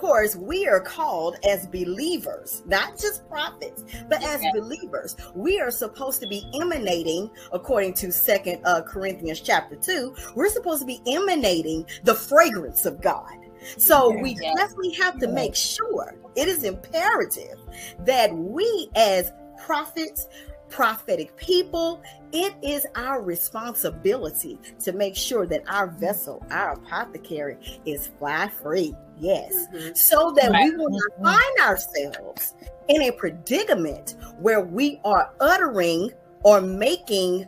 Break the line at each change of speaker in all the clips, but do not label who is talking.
course, we are called as believers, not just prophets, but as believers. We are supposed to be emanating, according to 2 Corinthians chapter 2, we're supposed to be emanating the fragrance of God. So we definitely have to make sure, it is imperative that we as prophets, prophetic people, it is our responsibility to make sure that our vessel, our apothecary, is fly free. Yes. So that we will not find ourselves in a predicament where we are uttering or making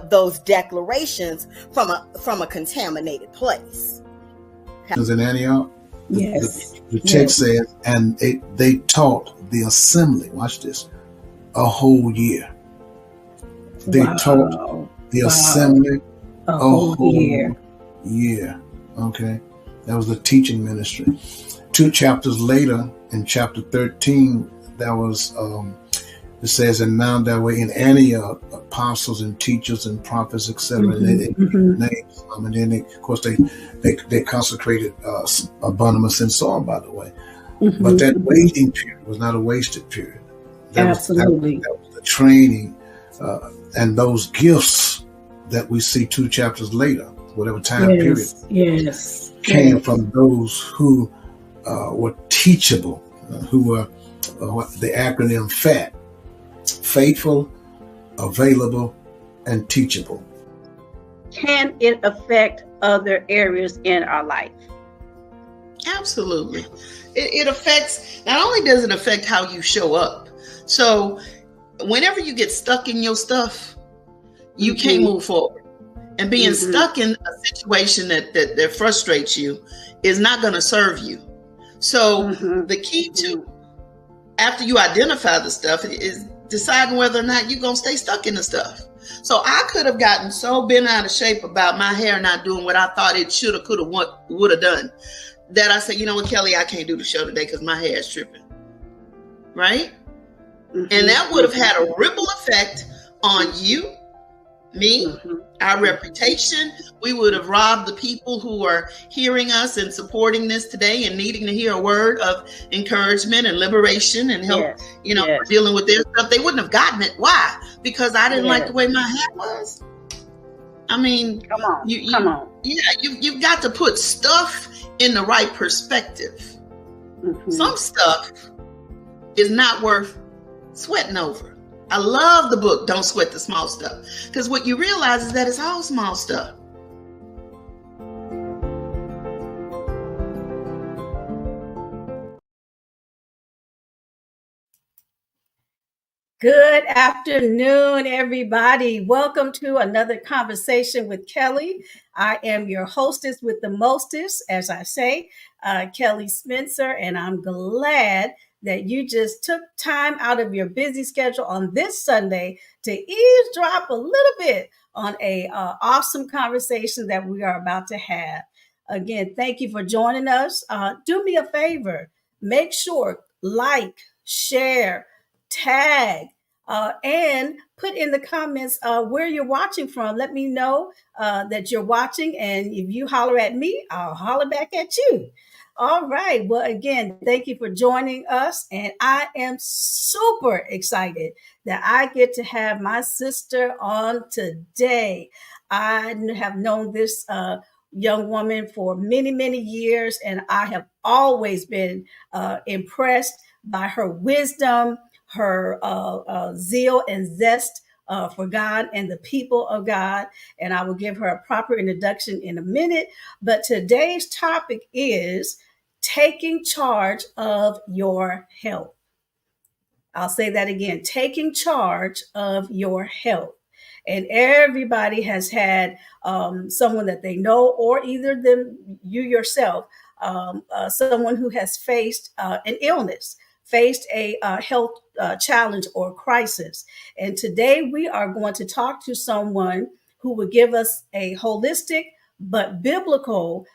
those declarations from a contaminated place.
In Antioch,
Yes.
the text says, and they taught the assembly, watch this, a whole year. They taught the assembly a whole year. Okay. That was the teaching ministry. 2 chapters later, in chapter 13, that was, it says, and now that we're in Antioch, apostles and teachers and prophets, etc. And they names, and then of course they consecrated Barnabas and Saul, by the way. But that waiting period was not a wasted period. That was the training and those gifts that we see 2 chapters later, whatever time period, came from those who were teachable, who were the acronym FAT, faithful, available, and teachable.
Can it affect other areas in our life?
Absolutely. It affects, not only does it affect how you show up. So whenever you get stuck in your stuff, you can't move forward. And being stuck in a situation that frustrates you is not going to serve you. So the key to, after you identify the stuff, is deciding whether or not you're going to stay stuck in the stuff. So I could have gotten so bent out of shape about my hair not doing what I thought it should have, could have, would have done, that I said, you know what, Kelly, I can't do the show today because my hair is tripping. Right? And that would have had a ripple effect on you, me, our reputation. We would have robbed the people who are hearing us and supporting this today and needing to hear a word of encouragement and liberation and help, dealing with their stuff. They wouldn't have gotten it. Why? Because I didn't like the way my hair was. I mean,
come on.
Yeah, you've got to put stuff in the right perspective. Some stuff is not worth sweating over. I love the book, Don't Sweat the Small Stuff, because what you realize is that it's all small stuff.
Good afternoon, everybody. Welcome to another conversation with Kelly. I am your hostess with the mostest, as I say, Kelly Spencer, and I'm glad that you just took time out of your busy schedule on this Sunday to eavesdrop a little bit on a awesome conversation that we are about to have. Again, thank you for joining us. Do me a favor. Make sure, like, share, tag, and put in the comments where you're watching from. Let me know that you're watching. And if you holler at me, I'll holler back at you. All right. Well, again, thank you for joining us. And I am super excited that I get to have my sister on today. I have known this young woman for many, many years, and I have always been impressed by her wisdom, her zeal and zest for God and the people of God. And I will give her a proper introduction in a minute. But today's topic is taking charge of your health. I'll say that again, taking charge of your health. And everybody has had someone that they know, or either you yourself, someone who has faced an illness, faced a health challenge or crisis. And today we are going to talk to someone who will give us a holistic but biblical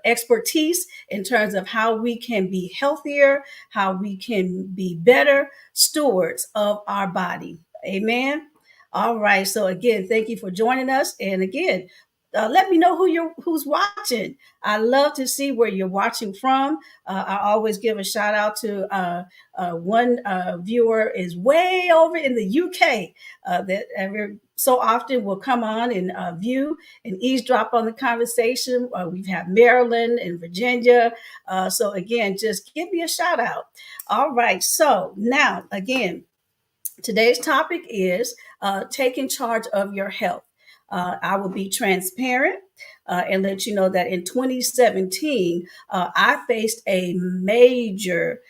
expertise in terms of how we can be healthier, how we can be better stewards of our body. Amen. All right. So again, thank you for joining us. And again, let me know who's watching. I love to see where you're watching from. I always give a shout out to one viewer is way over in the UK that every so often will come on and view and eavesdrop on the conversation. We've had Maryland and Virginia. So again, just give me a shout out. All right. So now again, today's topic is taking charge of your health. I will be transparent and let you know that in 2017, I faced a major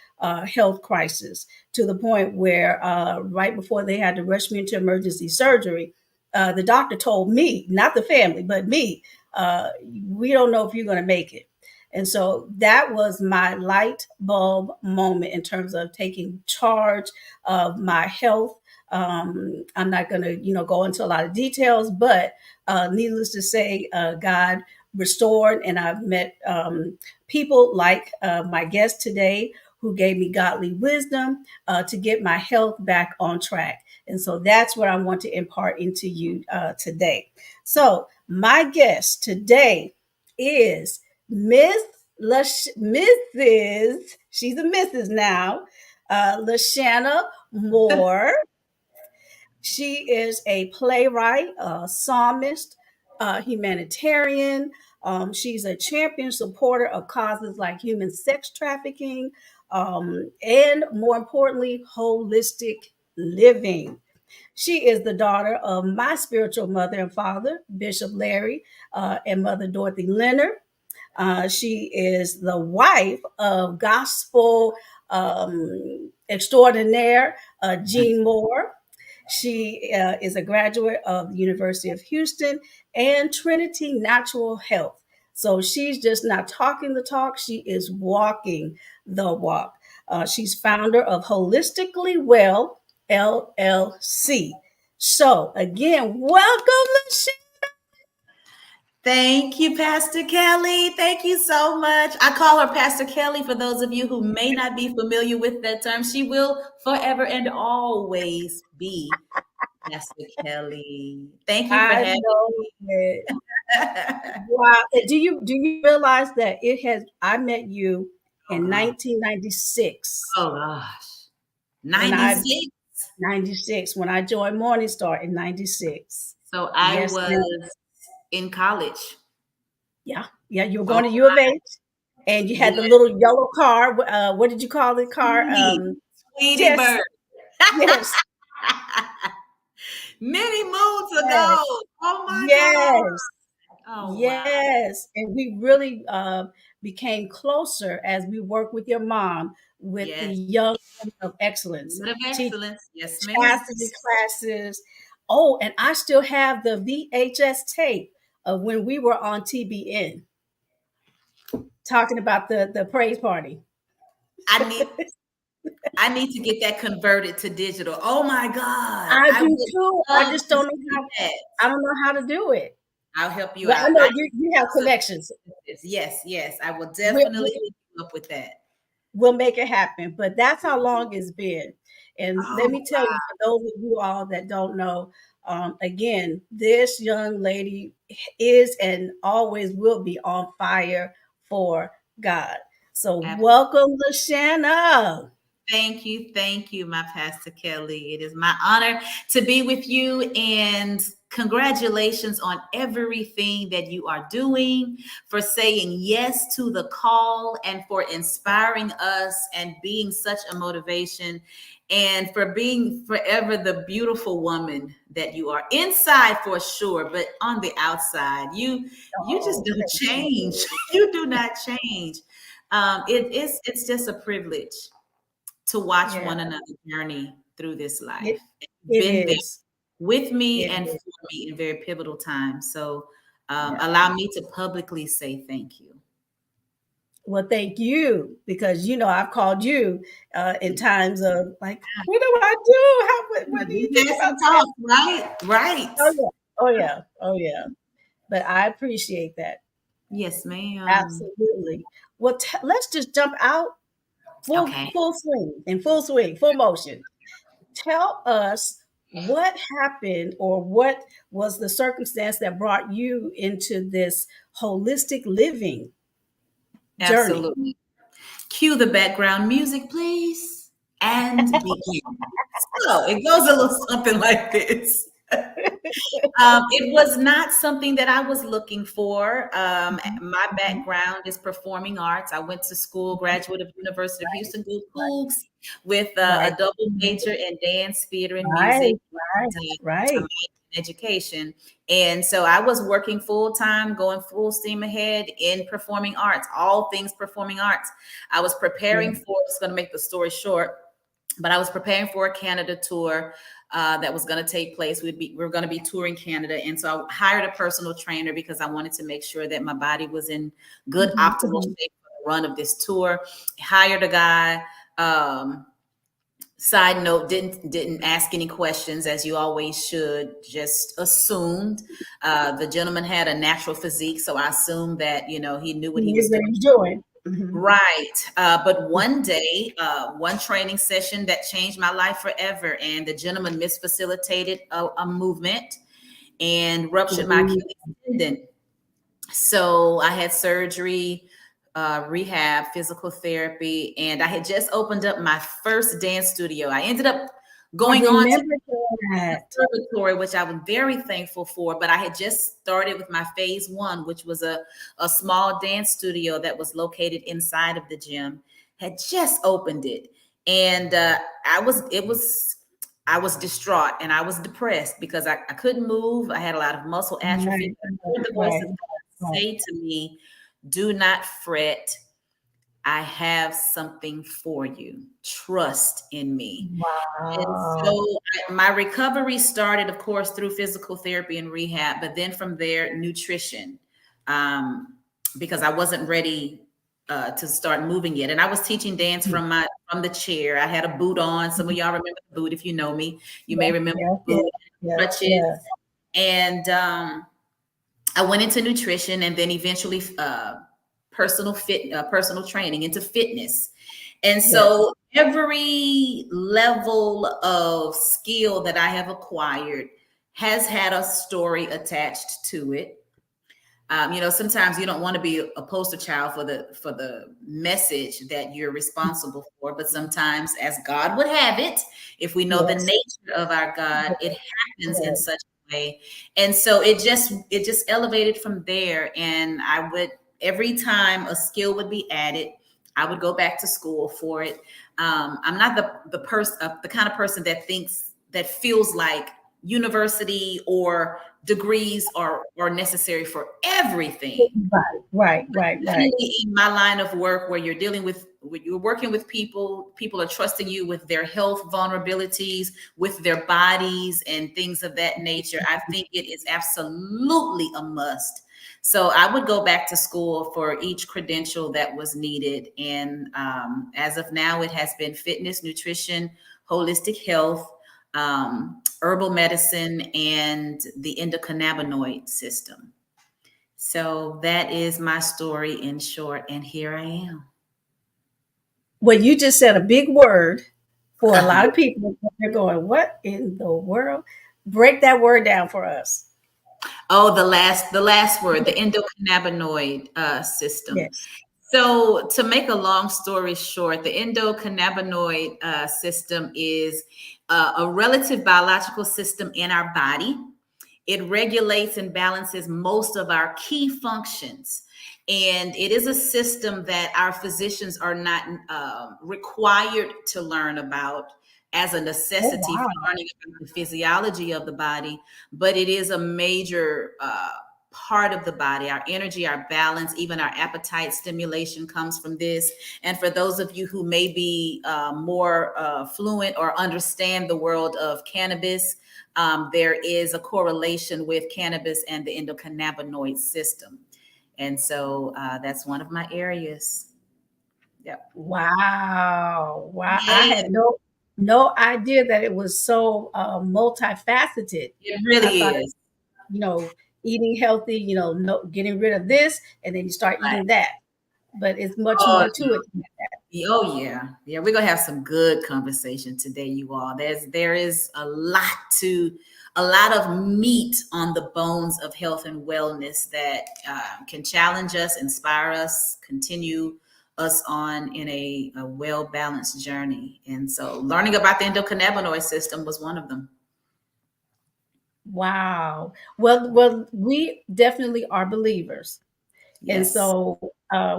health crisis to the point where right before they had to rush me into emergency surgery, the doctor told me, not the family, but me, we don't know if you're going to make it. And so that was my light bulb moment in terms of taking charge of my health. I'm not going to, go into a lot of details, but needless to say, God restored, and I've met people like my guest today who gave me godly wisdom to get my health back on track. And so that's what I want to impart into you today. So my guest today is Mrs. She's a Mrs. now, Lashana Moore. She is a playwright, a psalmist, a humanitarian. She's a champion supporter of causes like human sex trafficking, and more importantly, holistic living. She is the daughter of my spiritual mother and father, Bishop Larry, and Mother Dorothy Leonard. She is the wife of gospel extraordinaire Jean Moore. She is a graduate of the University of Houston and Trinity Natural Health. So she's just not talking the talk, she is walking the walk. She's founder of Holistically Well LLC. So again, welcome, Michelle.
Thank you, Pastor Kelly. Thank you so much. I call her Pastor Kelly for those of you who may not be familiar with that term. She will forever and always be Pastor Kelly. Thank you for having me.
Wow. Do you realize that I met you in 1996?
Oh gosh. 96.
96 when I joined Morning Star in 96.
So I was in college.
Yeah. You were going to U of H, and you had the little yellow car. What did you call the car?
Sweetie Bird.
Yes.
Many moons ago. Oh my God.
Oh, yes. Wow. And we really became closer as we worked with your mom with the Young Women of Excellence.
Yes,
ma'am. Chastity classes. Oh, and I still have the VHS tape of when we were on TBN talking about the praise party.
I need to get that converted to digital. Oh my God.
I do too. I just don't know I don't know how to do it.
I'll help you
out. I know you have connections.
Yes. I will definitely hook you up with that.
We'll make it happen. But that's how long it's been. And let me tell you, for those of you all that don't know, again, this young lady is and always will be on fire for God. So welcome, Lashana.
Thank you, my Pastor Kelly. It is my honor to be with you, and congratulations on everything that you are doing, for saying yes to the call, and for inspiring us and being such a motivation, and for being forever the beautiful woman that you are inside for sure, but on the outside, you just don't change. You do not change. It's just a privilege to watch one another journey through this life. Been there with me and for me in very pivotal times. So allow me to publicly say thank you.
Well, thank you, because I've called you in times of like, what do I do? What do you do?
Talk, right.
Oh yeah. But I appreciate that.
Yes, ma'am.
Absolutely. Well, let's just jump out full swing, full motion. Tell us what happened, or what was the circumstance that brought you into this holistic living journey?
Absolutely. Cue the background music, please, and begin. So it goes a little something like this. It was not something that I was looking for. My background is performing arts. I went to school, graduate of University of Houston, go Cougs, with
Right.
a double major in dance, theater, and
Right,
music,
right,
and a
right.
major in education. And so I was working full time, going full steam ahead in performing arts, all things performing arts. I was preparing for, it's going to make the story short, but I was preparing for a Canada tour that was going to take place. We were going to be touring Canada, and so I hired a personal trainer because I wanted to make sure that my body was in good optimal shape for the run of this tour. Hired a guy. Side note, didn't ask any questions, as you always should. Just assumed. The gentleman had a natural physique, so I assumed that he knew what he was doing. Right. But one day, one training session that changed my life forever, and the gentleman misfacilitated a movement and ruptured my Achilles tendon. So I had surgery, rehab, physical therapy, and I had just opened up my first dance studio. I ended up going on to the conservatory, which I was very thankful for, but I had just started with my phase 1, which was a small dance studio that was located inside of the gym. Had just opened it, and I was distraught and I was depressed because I couldn't move. I had a lot of muscle atrophy. The voices say to me, "Do not fret. I have something for you. Trust in me."
Wow.
And so my recovery started, of course, through physical therapy and rehab, but then from there, nutrition, because I wasn't ready to start moving yet. And I was teaching dance from the chair. I had a boot on. Some of y'all remember the boot. If you know me, you may remember the boot, crutches. And I went into nutrition, and then eventually personal training, into fitness. And so every level of skill that I have acquired has had a story attached to it. Sometimes you don't want to be a poster child for the message that you're responsible for, but sometimes, as God would have it, if we know the nature of our God, it happens in such a way. And so it just elevated from there. And I would, every time a skill would be added, I would go back to school for it. I'm not the kind of person that feels like university or degrees are necessary for everything.
Right.
In my line of work, where you're working with people are trusting you with their health vulnerabilities, with their bodies and things of that nature, I think it is absolutely a must. So I would go back to school for each credential that was needed. And as of now, it has been fitness, nutrition, holistic health, herbal medicine, and the endocannabinoid system. So that is my story in short, and here I am.
Well, you just said a big word for a lot of people. They're going, what in the world? Break that word down for us.
Oh, the last word, the endocannabinoid system.
Yes.
So to make a long story short, the endocannabinoid system is a relative biological system in our body. It regulates and balances most of our key functions. And it is a system that our physicians are not required to learn about as a necessity for learning about the physiology of the body, but it is a major part of the body. Our energy, our balance, even our appetite stimulation comes from this. And for those of you who may be more fluent or understand the world of cannabis, there is a correlation with cannabis and the endocannabinoid system. And so that's one of my areas. Yep.
Wow.
Yeah.
I had no idea that it was so multifaceted.
It really is.
Eating healthy, getting rid of this, and then you start eating that. but it's much more to it than that.
Oh yeah. Yeah, we're gonna have some good conversation today, you all. There is a lot of meat on the bones of health and wellness that can challenge us, inspire us, continue us on in a well-balanced journey. And so learning about the endocannabinoid system was one of them.
Wow. Well, we definitely are believers. And
Yes.
so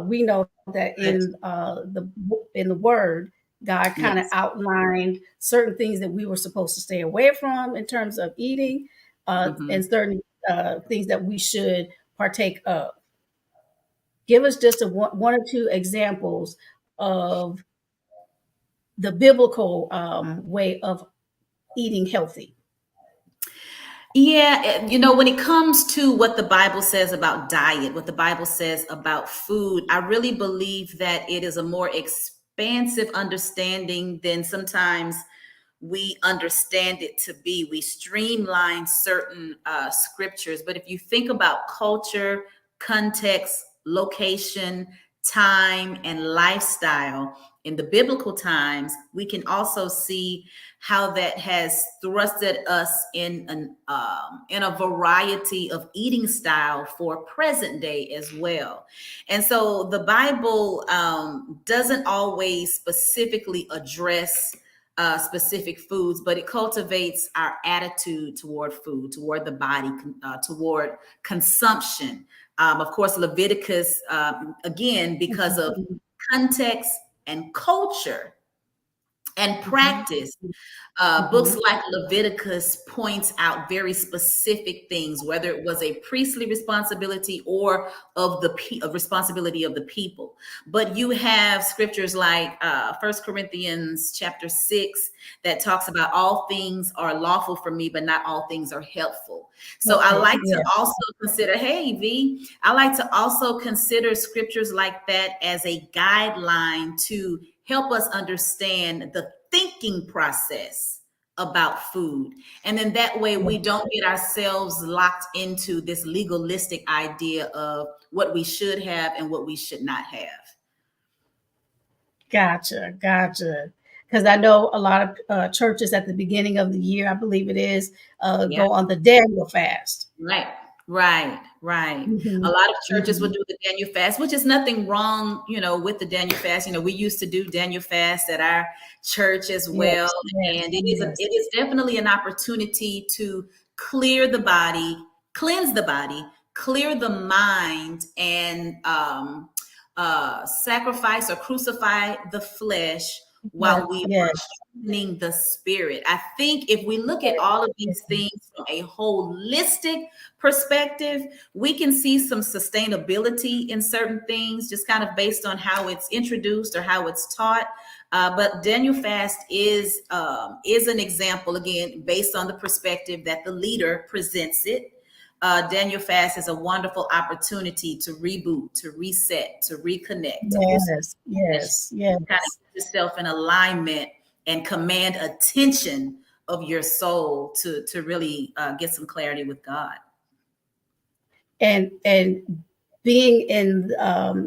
we know that in the Word, God kind of
Yes.
outlined certain things that we were supposed to stay away from in terms of eating, and certain things that we should partake of. Give us just one or two examples of the biblical way of eating healthy.
Yeah, when it comes to what the Bible says about diet, what the Bible says about food, I really believe that it is a more expansive understanding than sometimes we understand it to be. We streamline certain scriptures, but if you think about culture, context, location, time, and lifestyle in the biblical times, we can also see how that has thrusted us in a variety of eating style for present day as well. And so the Bible doesn't always specifically address specific foods, but it cultivates our attitude toward food, toward the body, toward consumption. Of course, Leviticus, again, because of context and culture and practice. Books like Leviticus points out very specific things, whether it was a priestly responsibility or of the responsibility of the people. But you have scriptures like 1 Corinthians chapter 6 that talks about all things are lawful for me, but not all things are helpful. So I like to also consider, hey, V, I like to also consider scriptures like that as a guideline to help us understand the thinking process about food. And then that way we don't get ourselves locked into this legalistic idea of what we should have and what we should not have.
Gotcha. Because I know a lot of churches at the beginning of the year, I believe it is, go on the Daniel fast.
Right. A lot of churches will do the Daniel fast, which is nothing wrong, with the Daniel fast. We used to do Daniel fast at our church as well. And it is definitely an opportunity to clear the body, cleanse the body, clear the mind, and sacrifice or crucify the flesh while we are strengthening the spirit. I think if we look at all of these things from a holistic perspective, we can see some sustainability in certain things, just kind of based on how it's introduced or how it's taught. But Daniel fast is an example, again, based on the perspective that the leader presents it. Daniel fast is a wonderful opportunity to reboot, to reset, to reconnect.
Yes.
Kind of get yourself in alignment and command attention of your soul to really get some clarity with God.
And being in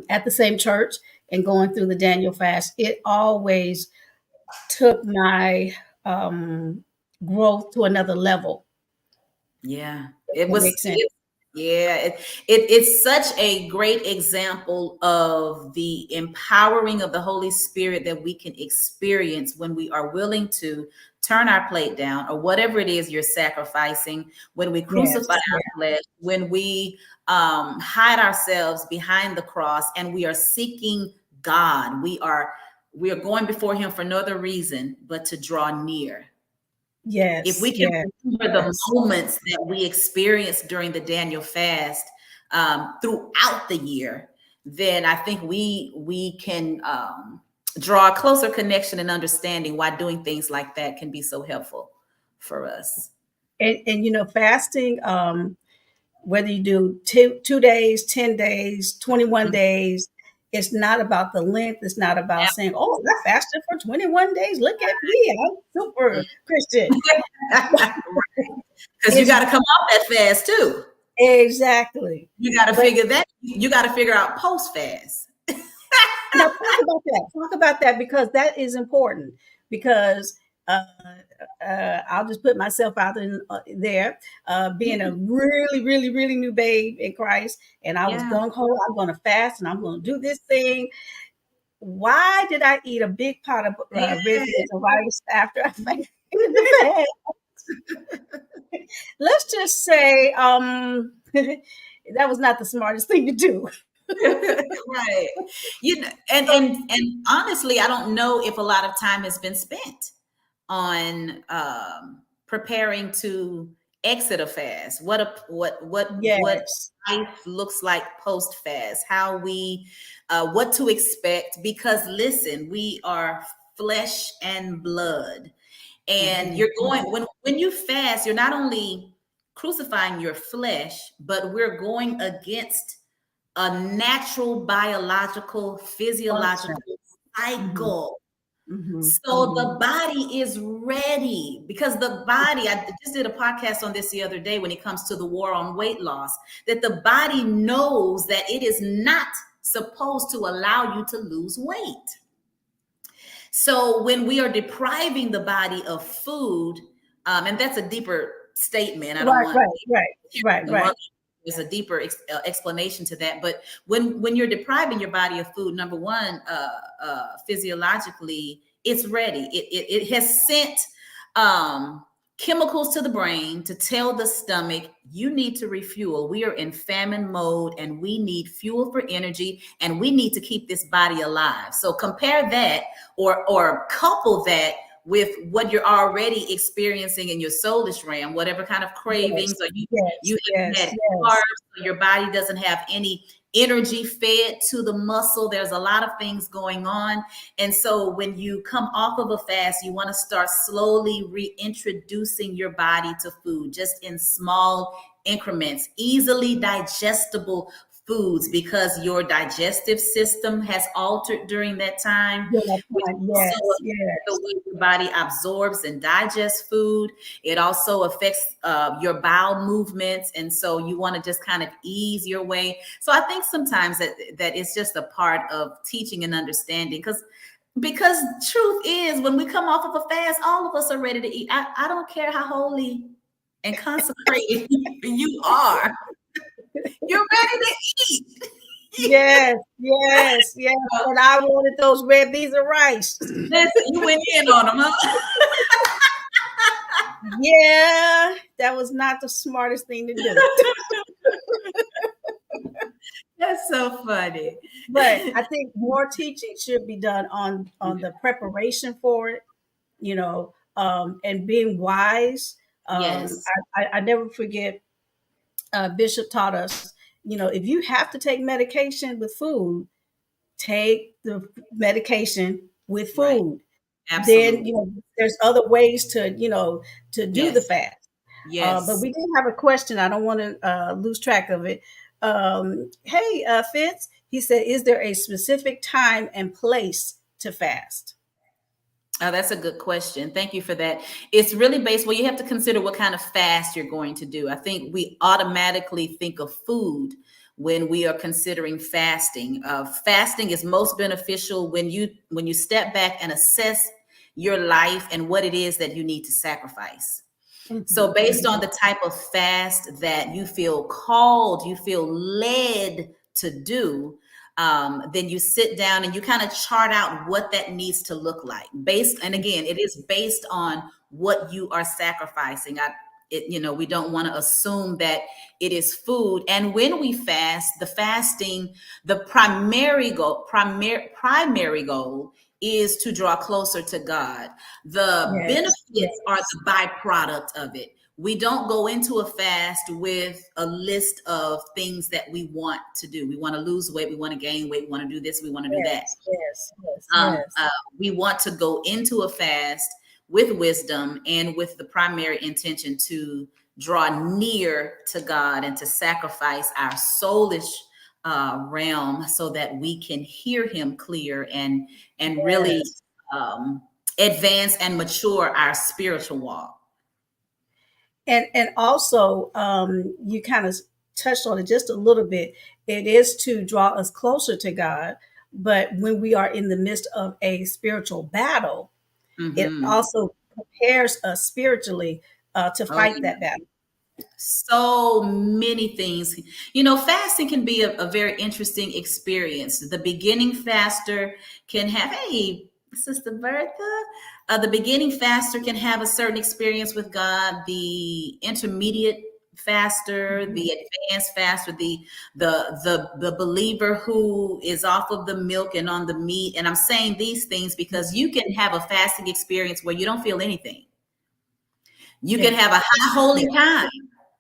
at the same church and going through the Daniel fast, it always took my growth to another level.
Yeah, it was. It's such a great example of the empowering of the Holy Spirit that we can experience when we are willing to turn our plate down, or whatever it is you're sacrificing, when we crucify our flesh, when we hide ourselves behind the cross, and we are seeking God. We are going before Him for no other reason but to draw near.
Yes.
If we can remember the moments that we experienced during the Daniel fast throughout the year, then I think we can draw a closer connection and understanding why doing things like that can be so helpful for us.
And fasting, whether you do 2 days, 10 days, 21 days, it's not about the length. It's not about saying, "Oh, I fasted for 21 days. Look at me, I'm super Christian."
Because you got to come off that fast too.
Exactly.
You got to figure that. You got to figure out post fast.
Now talk about that. Talk about that because that is important. Because I'll just put myself out there, being a really, really, really new babe in Christ, and I was
Yeah.
gung ho. I'm going to fast, and I'm going to do this thing. Why did I eat a big pot of
Yeah.
red beans and rice after I finished the fast? Let's just say that was not the smartest thing to do.
Right. You know, and honestly, I don't know if a lot of time has been spent on preparing to exit a fast. What
Yes.
life looks like post fast. How we what to expect. Because listen, we are flesh and blood, and you're going when you fast. You're not only crucifying your flesh, but we're going against a natural biological physiological cycle. So the body is ready, because the body, I just did a podcast on this the other day when it comes to the war on weight loss, that the body knows that it is not supposed to allow you to lose weight. So when we are depriving the body of food, and that's a deeper statement. I don't want
Right.
There's a deeper explanation to that. But when you're depriving your body of food, number one, physiologically, it's ready. It has sent chemicals to the brain to tell the stomach, you need to refuel. We are in famine mode, and we need fuel for energy, and we need to keep this body alive. So compare that, or couple that with what you're already experiencing in your soulish realm, whatever kind of cravings, or you haven't had carbs, so your body doesn't have any energy fed to the muscle. There's a lot of things going on. And so when you come off of a fast, you want to start slowly reintroducing your body to food, just in small increments, easily digestible foods, because your digestive system has altered during that time. The way your body absorbs and digests food. It also affects your bowel movements. And so you want to just kind of ease your way. So I think sometimes that it's just a part of teaching and understanding, because truth is, when we come off of a fast, all of us are ready to eat. I don't care how holy and consecrated you are. You're ready to eat.
Yes. And I wanted those red beans and rice.
Listen, you went in on them, huh?
Yeah, that was not the smartest thing to do.
That's so funny.
But I think more teaching should be done on the preparation for it, and being wise.
Yes.
I never forget, Bishop taught us, if you have to take medication with food, take the medication with food.
Right. Absolutely.
Then there's other ways to do the fast.
Yes.
But we do have a question. I don't want to lose track of it. Hey, Fitz, he said, is there a specific time and place to fast?
Oh, that's a good question. Thank you for that. It's really based, well, you have to consider what kind of fast you're going to do. I think we automatically think of food when we are considering fasting. Fasting is most beneficial when you step back and assess your life and what it is that you need to sacrifice. So based on the type of fast that you feel called, you feel led to do, then you sit down and you kind of chart out what that needs to look like. And again, it is based on what you are sacrificing. We don't want to assume that it is food. And when we fast, the primary goal is to draw closer to God. The benefits are the byproduct of it. We don't go into a fast with a list of things that we want to do. We want to lose weight. We want to gain weight. We want to do this. We want to do that. We want to go into a fast with wisdom and with the primary intention to draw near to God and to sacrifice our soulish realm so that we can hear him clear and really advance and mature our spiritual walk.
And also, you kind of touched on it just a little bit. It is to draw us closer to God, But when we are in the midst of a spiritual battle, it
Mm-hmm.
also prepares us spiritually to
Oh,
fight
yeah.
that battle.
So many things. Fasting can be a very interesting experience. The beginning faster can have, hey, Sister Bertha, the beginning faster can have a certain experience with God. The intermediate faster, the advanced faster, the believer who is off of the milk and on the meat. And I'm saying these things because you can have a fasting experience where you don't feel anything. You can have a high holy time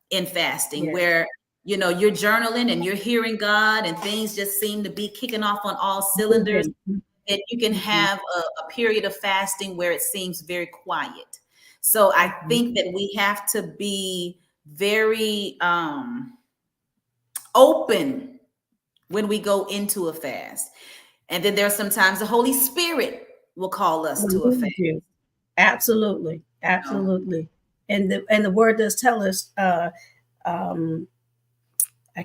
in fasting where you're journaling and you're hearing God and things just seem to be kicking off on all cylinders. And you can have a period of fasting where it seems very quiet. So I think that we have to be very open when we go into a fast. And then there's sometimes the Holy Spirit will call us to a fast.
Absolutely. And the word does tell us, I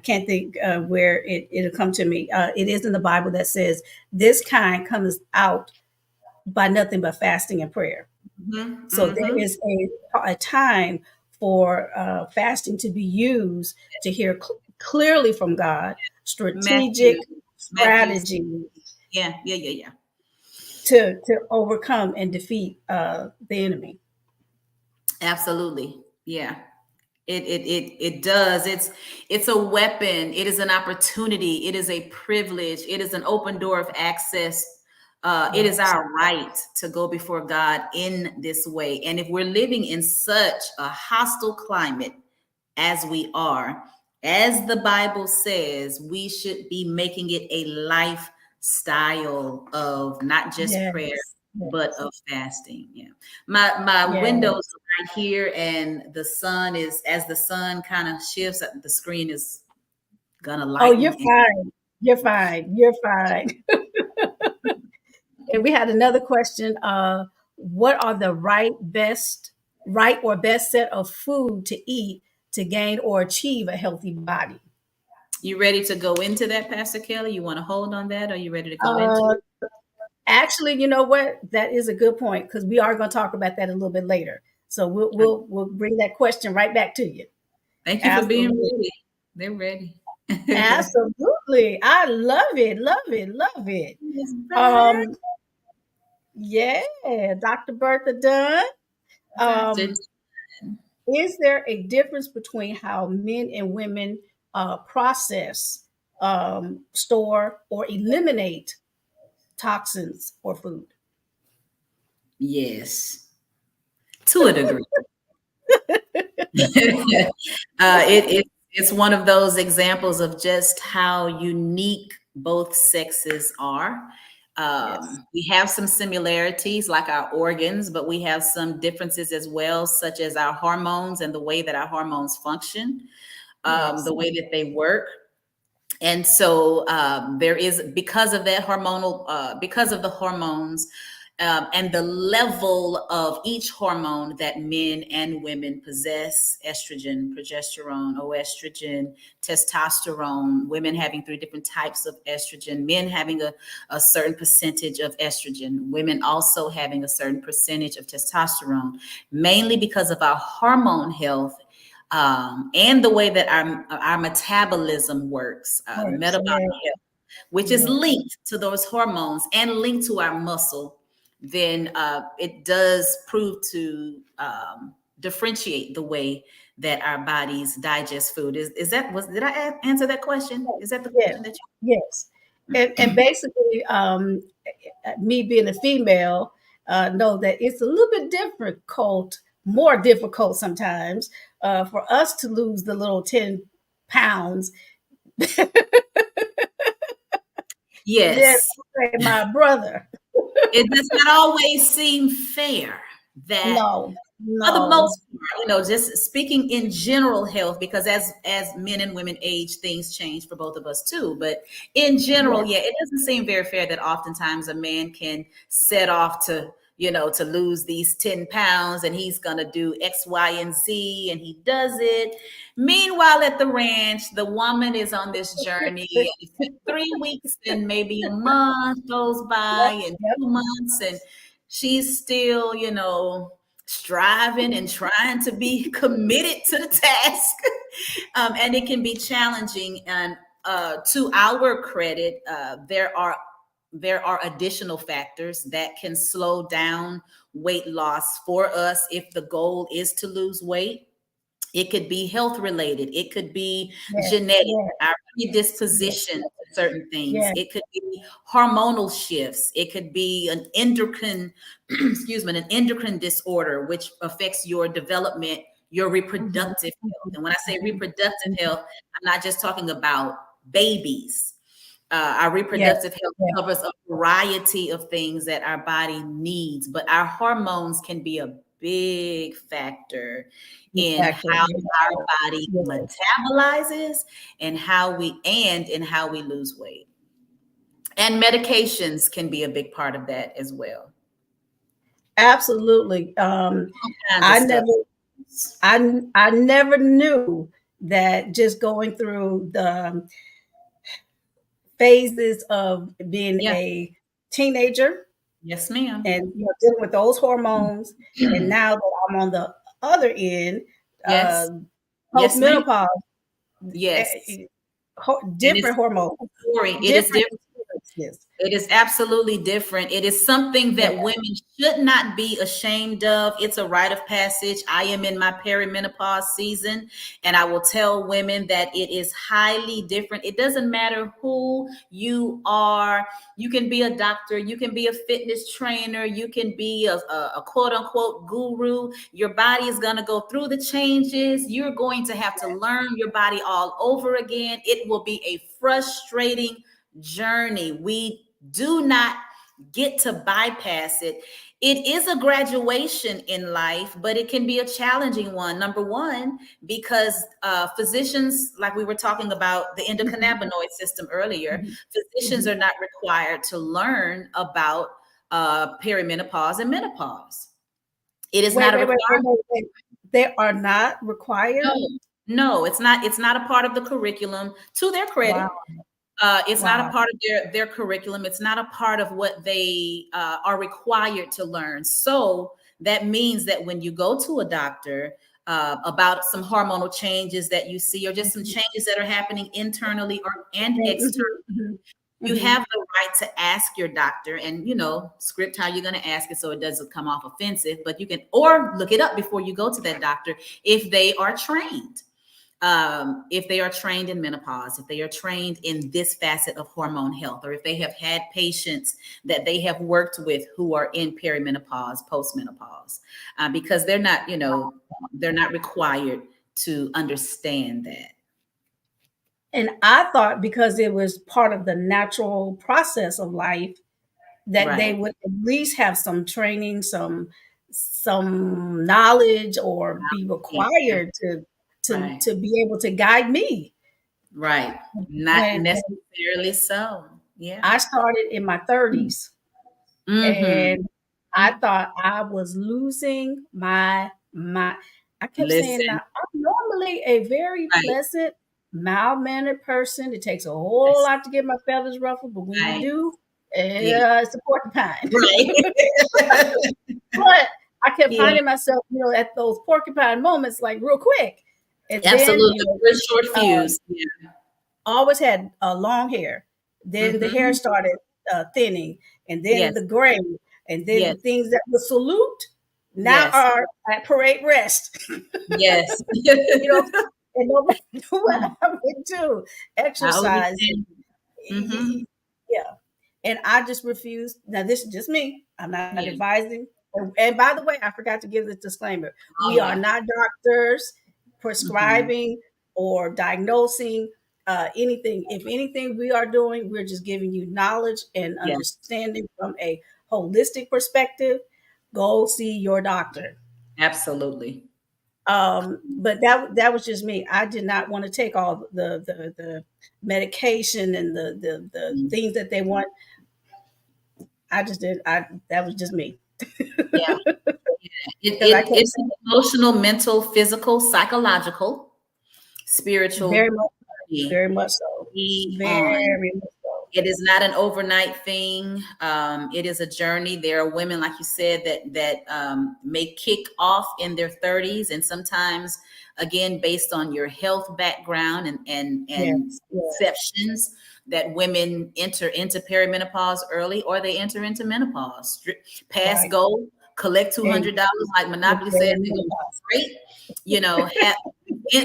can't think where it'll come to me. It is in the Bible that says this kind comes out by nothing but fasting and prayer. So there is a time for fasting to be used to hear clearly from God, strategic strategy.
Yeah.
To overcome and defeat the enemy.
Absolutely. Yeah. It does. It's a weapon. It is an opportunity. It is a privilege. It is an open door of access. It is our right to go before God in this way. And if we're living in such a hostile climate as we are, as the Bible says, we should be making it a lifestyle of not just prayer, but of fasting. Yeah. My windows are right here, and the sun is, as the sun kind of shifts, the screen is gonna light.
Oh, you're fine. You're fine. And we had another question. What are the right or best set of food to eat to gain or achieve a healthy body?
You ready to go into that, Pastor Kelly? You want to hold on that? Or are you ready to go into it?
Actually, you know what? That is a good point because we are going to talk about that a little bit later. So we'll bring that question right back to you.
Thank you for being ready. They're ready.
Absolutely. I love it. Yeah, Dr. Bertha Dunn. Is there a difference between how men and women process, store, or eliminate toxins or food?
Yes, to a degree. It's one of those examples of just how unique both sexes are. We have some similarities like our organs, but we have some differences as well, such as our hormones and the way that our hormones function, the way that they work. And so there is, because of that because of the hormones, and the level of each hormone that men and women possess: estrogen, progesterone, oestrogen, testosterone, women having 3 different types of estrogen, men having a certain percentage of estrogen, women also having a certain percentage of testosterone, mainly because of our hormone health. And the way that our metabolism works, metabolic health, which is linked to those hormones and linked to our muscle, then it does prove to differentiate the way that our bodies digest food. Did I answer that question? Is that the question that you?
Yes. And basically, me being a female, know that it's a little bit more difficult sometimes for us to lose the little 10 pounds.
Yes.
Than my brother.
It does not always seem fair that
no.
For the most part, just speaking in general health, because as men and women age, things change for both of us too. But in general, it doesn't seem very fair that oftentimes a man can set off to, to lose these 10 pounds, and he's going to do X, Y, and Z, and he does it. Meanwhile, at the ranch, the woman is on this journey. 3 weeks and maybe a month goes by, and 2 months, and she's still, striving and trying to be committed to the task. And it can be challenging. And to our credit, there are additional factors that can slow down weight loss for us if the goal is to lose weight. It could be health related. It could be genetic, our predisposition to certain things. It could be hormonal shifts. It could be an endocrine, an endocrine disorder, which affects your development, your reproductive health. And when I say reproductive health, I'm not just talking about babies. Our reproductive health covers a variety of things that our body needs, but our hormones can be a big factor in how our body metabolizes and how we lose weight. And medications can be a big part of that as well.
Absolutely. I never knew that just going through the phases of being a teenager.
Yes, ma'am.
And dealing with those hormones. And now that I'm on the other end, postmenopause.
Yes.
Different hormones.
It is different. It is absolutely different. It is something that women should not be ashamed of. It's a rite of passage. I am in my perimenopause season, and I will tell women that it is highly different. It doesn't matter who you are. You can be a doctor. You can be a fitness trainer. You can be a quote unquote guru. Your body is going to go through the changes. You're going to have to learn your body all over again. It will be a frustrating journey. We do not get to bypass it. It is a graduation in life, but it can be a challenging one. Number one, because physicians, like we were talking about the endocannabinoid system earlier, physicians are not required to learn about perimenopause and menopause. It is not a requirement.
They are not required?
No, it's not. It's not a part of the curriculum, to their credit. Wow. It's not a part of their curriculum. It's not a part of what they are required to learn. So that means that when you go to a doctor about some hormonal changes that you see, or just some changes that are happening internally and externally, you have the right to ask your doctor and, script how you're going to ask it so it doesn't come off offensive, but you can, or look it up before you go to that doctor if they are trained. If they are trained in menopause, if they are trained in this facet of hormone health, or if they have had patients that they have worked with who are in perimenopause, postmenopause, because they're not, they're not required to understand that.
And I thought because it was part of the natural process of life that they would at least have some training, some knowledge, or be required to be able to guide me.
Right. Not necessarily so. Yeah.
I started in my 30s and I thought I was losing my I kept saying that I'm normally a very pleasant, mild-mannered person. It takes a whole lot to get my feathers ruffled, but when you do, it's a porcupine.
Right.
But I kept finding myself, at those porcupine moments, like real quick. And
absolutely, then, short fuse.
Always had long hair. Then the hair started thinning, and then the gray, and then the things that would salute now are at parade rest.
Yes,
and no matter what I would do, exercise. Yeah, and I just refused. Now this is just me. I'm not advising. And by the way, I forgot to give this disclaimer. We are not doctors prescribing or diagnosing anything. If anything we are doing, we're just giving you knowledge and understanding from a holistic perspective. Go see your doctor.
Absolutely.
But that was just me. I did not want to take all the medication and the things that they want. I just did. That was just me.
Yeah. It's emotional, mental, physical, psychological, spiritual.
Very much, very much so.
Very much so. It is not an overnight thing. It is a journey. There are women, like you said, that may kick off in their 30s, and sometimes, again, based on your health background and perceptions, that women enter into perimenopause early, or they enter into menopause. Pass go, collect $200, like Monopoly says, and go straight. You know,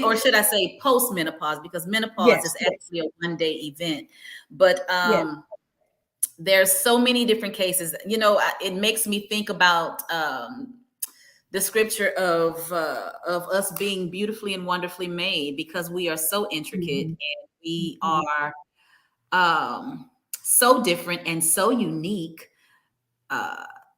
or should I say post-menopause, because menopause is actually a one-day event. But there's so many different cases. You know, it makes me think about the scripture of us being beautifully and wonderfully made, because we are so intricate and we are so different and so unique.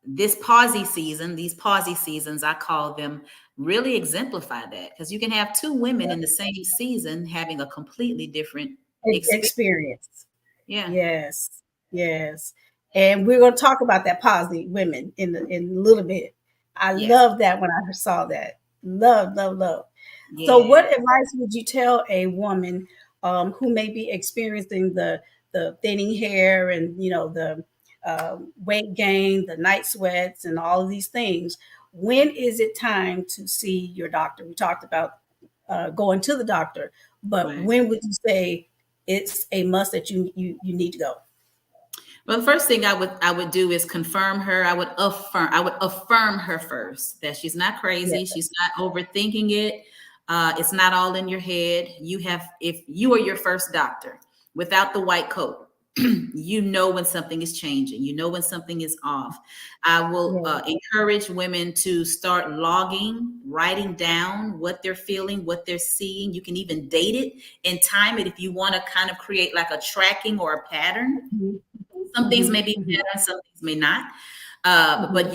These pausy seasons, I call them, really exemplify that, because you can have two women in the same season having a completely different experience. Yeah.
Yes. And we're going to talk about that pausy women in a little bit. I love that when I saw that. Love. Yeah. So what advice would you tell a woman who may be experiencing the thinning hair and, you know, the weight gain, the night sweats, and all of these things? When is it time to see your doctor? We talked about going to the doctor, but when would you say it's a must that you need to go?
Well, the first thing I would do is confirm her. I would affirm her first, that she's not crazy. She's not overthinking it. It's not all in your head. If you are your first doctor without the white coat, you know when something is changing. You know when something is off. I will encourage women to start writing down what they're feeling, what they're seeing. You can even date it and time it if you want to kind of create like a tracking or a pattern. Some things may be patterns, some things may not. But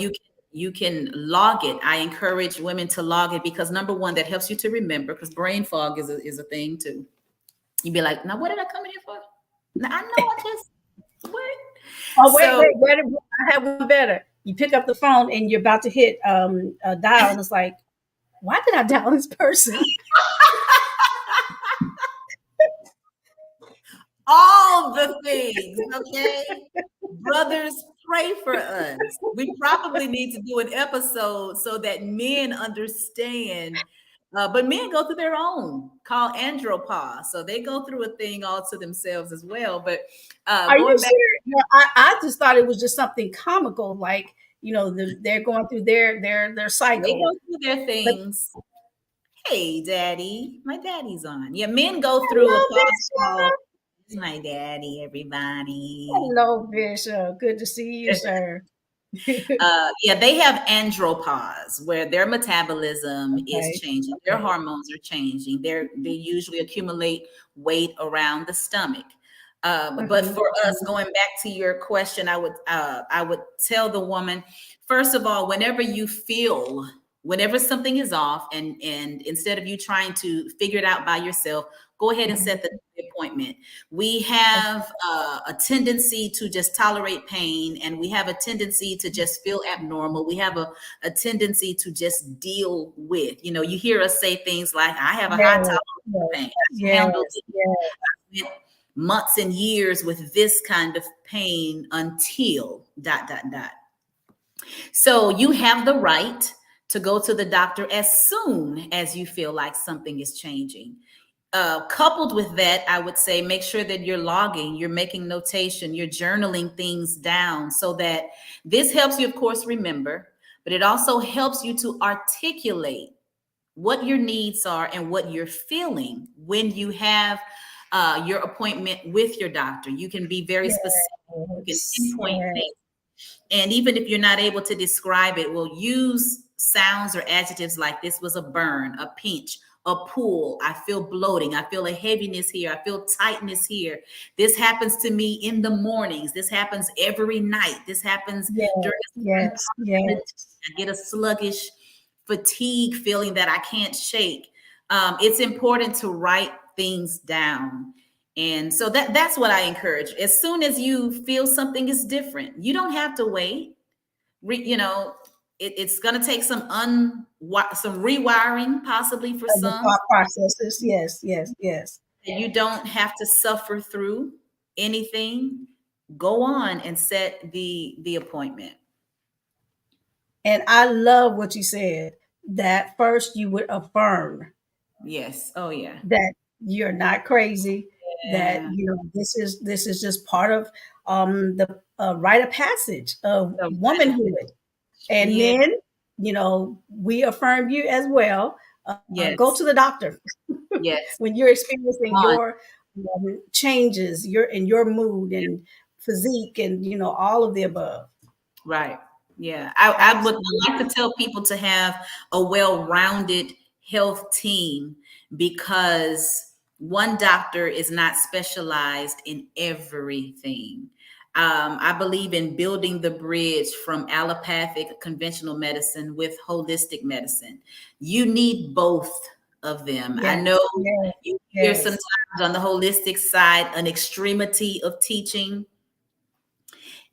you can log it. I encourage women to log it, because number one, that helps you to remember, because brain fog is a thing too. You'd be like, now what did I come in here for? Now, I know I just what?
Oh, wait. I have one better. You pick up the phone and you're about to hit a dial, and it's like, why did I dial this person?
All the things, okay? Brothers, pray for us. We probably need to do an episode so that men understand. But men go through their own, called andropause. So they go through a thing all to themselves as well. But
are you serious? No, I just thought it was just something comical, like, you know, they're going through their cycle.
They go through their things. But, hey, daddy, my daddy's on. Yeah, men go through a pause called, "It's my daddy, everybody."
Hello, Bishop. Good to see you, sir.
They have andropause, where their metabolism is changing, their hormones are changing. They usually accumulate weight around the stomach. But for us, going back to your question, I would tell the woman, first of all, whenever something is off, and instead of you trying to figure it out by yourself, go ahead and set the appointment. We have a tendency to just tolerate pain, and we have a tendency to just feel abnormal. We have a tendency to just deal with, you hear us say things like, I have a high tolerance for pain. I handled it. Months and years with this kind of pain until ... So you have the right to go to the doctor as soon as you feel like something is changing. Coupled with that, I would say, make sure that you're logging, you're making notation, you're journaling things down, so that this helps you, of course, remember, but it also helps you to articulate what your needs are and what you're feeling when you have your appointment with your doctor. You can be very specific, you can pinpoint things. And even if you're not able to describe it, we'll use sounds or adjectives like, this was a burn, a pinch, a pull. I feel bloating. I feel a heaviness here. I feel tightness here. This happens to me in the mornings. This happens every night. This happens during I get a sluggish fatigue feeling that I can't shake. It's important to write things down. And so that's what I encourage. As soon as you feel something is different, you don't have to wait. it's going to take some rewiring possibly for
The
some.
thought processes. Yes, yes, yes.
You don't have to suffer through anything. Go on and set the appointment.
And I love what you said, that first you would affirm.
Yes. Oh yeah.
That you're not crazy, that
Yeah.
this is just part of the rite of passage of
So,
womanhood. And
yeah.
men, we affirm you as well.
Yes.
Go to the doctor
Yes.
when you're experiencing your changes, your mood and physique, and all of the above.
Right. Yeah. I would like to tell people to have a well-rounded health team, because one doctor is not specialized in everything. I believe in building the bridge from allopathic conventional medicine with holistic medicine. You need both of them.
Yes,
I know
yes,
you hear
yes.
sometimes on the holistic side an extremity of teaching,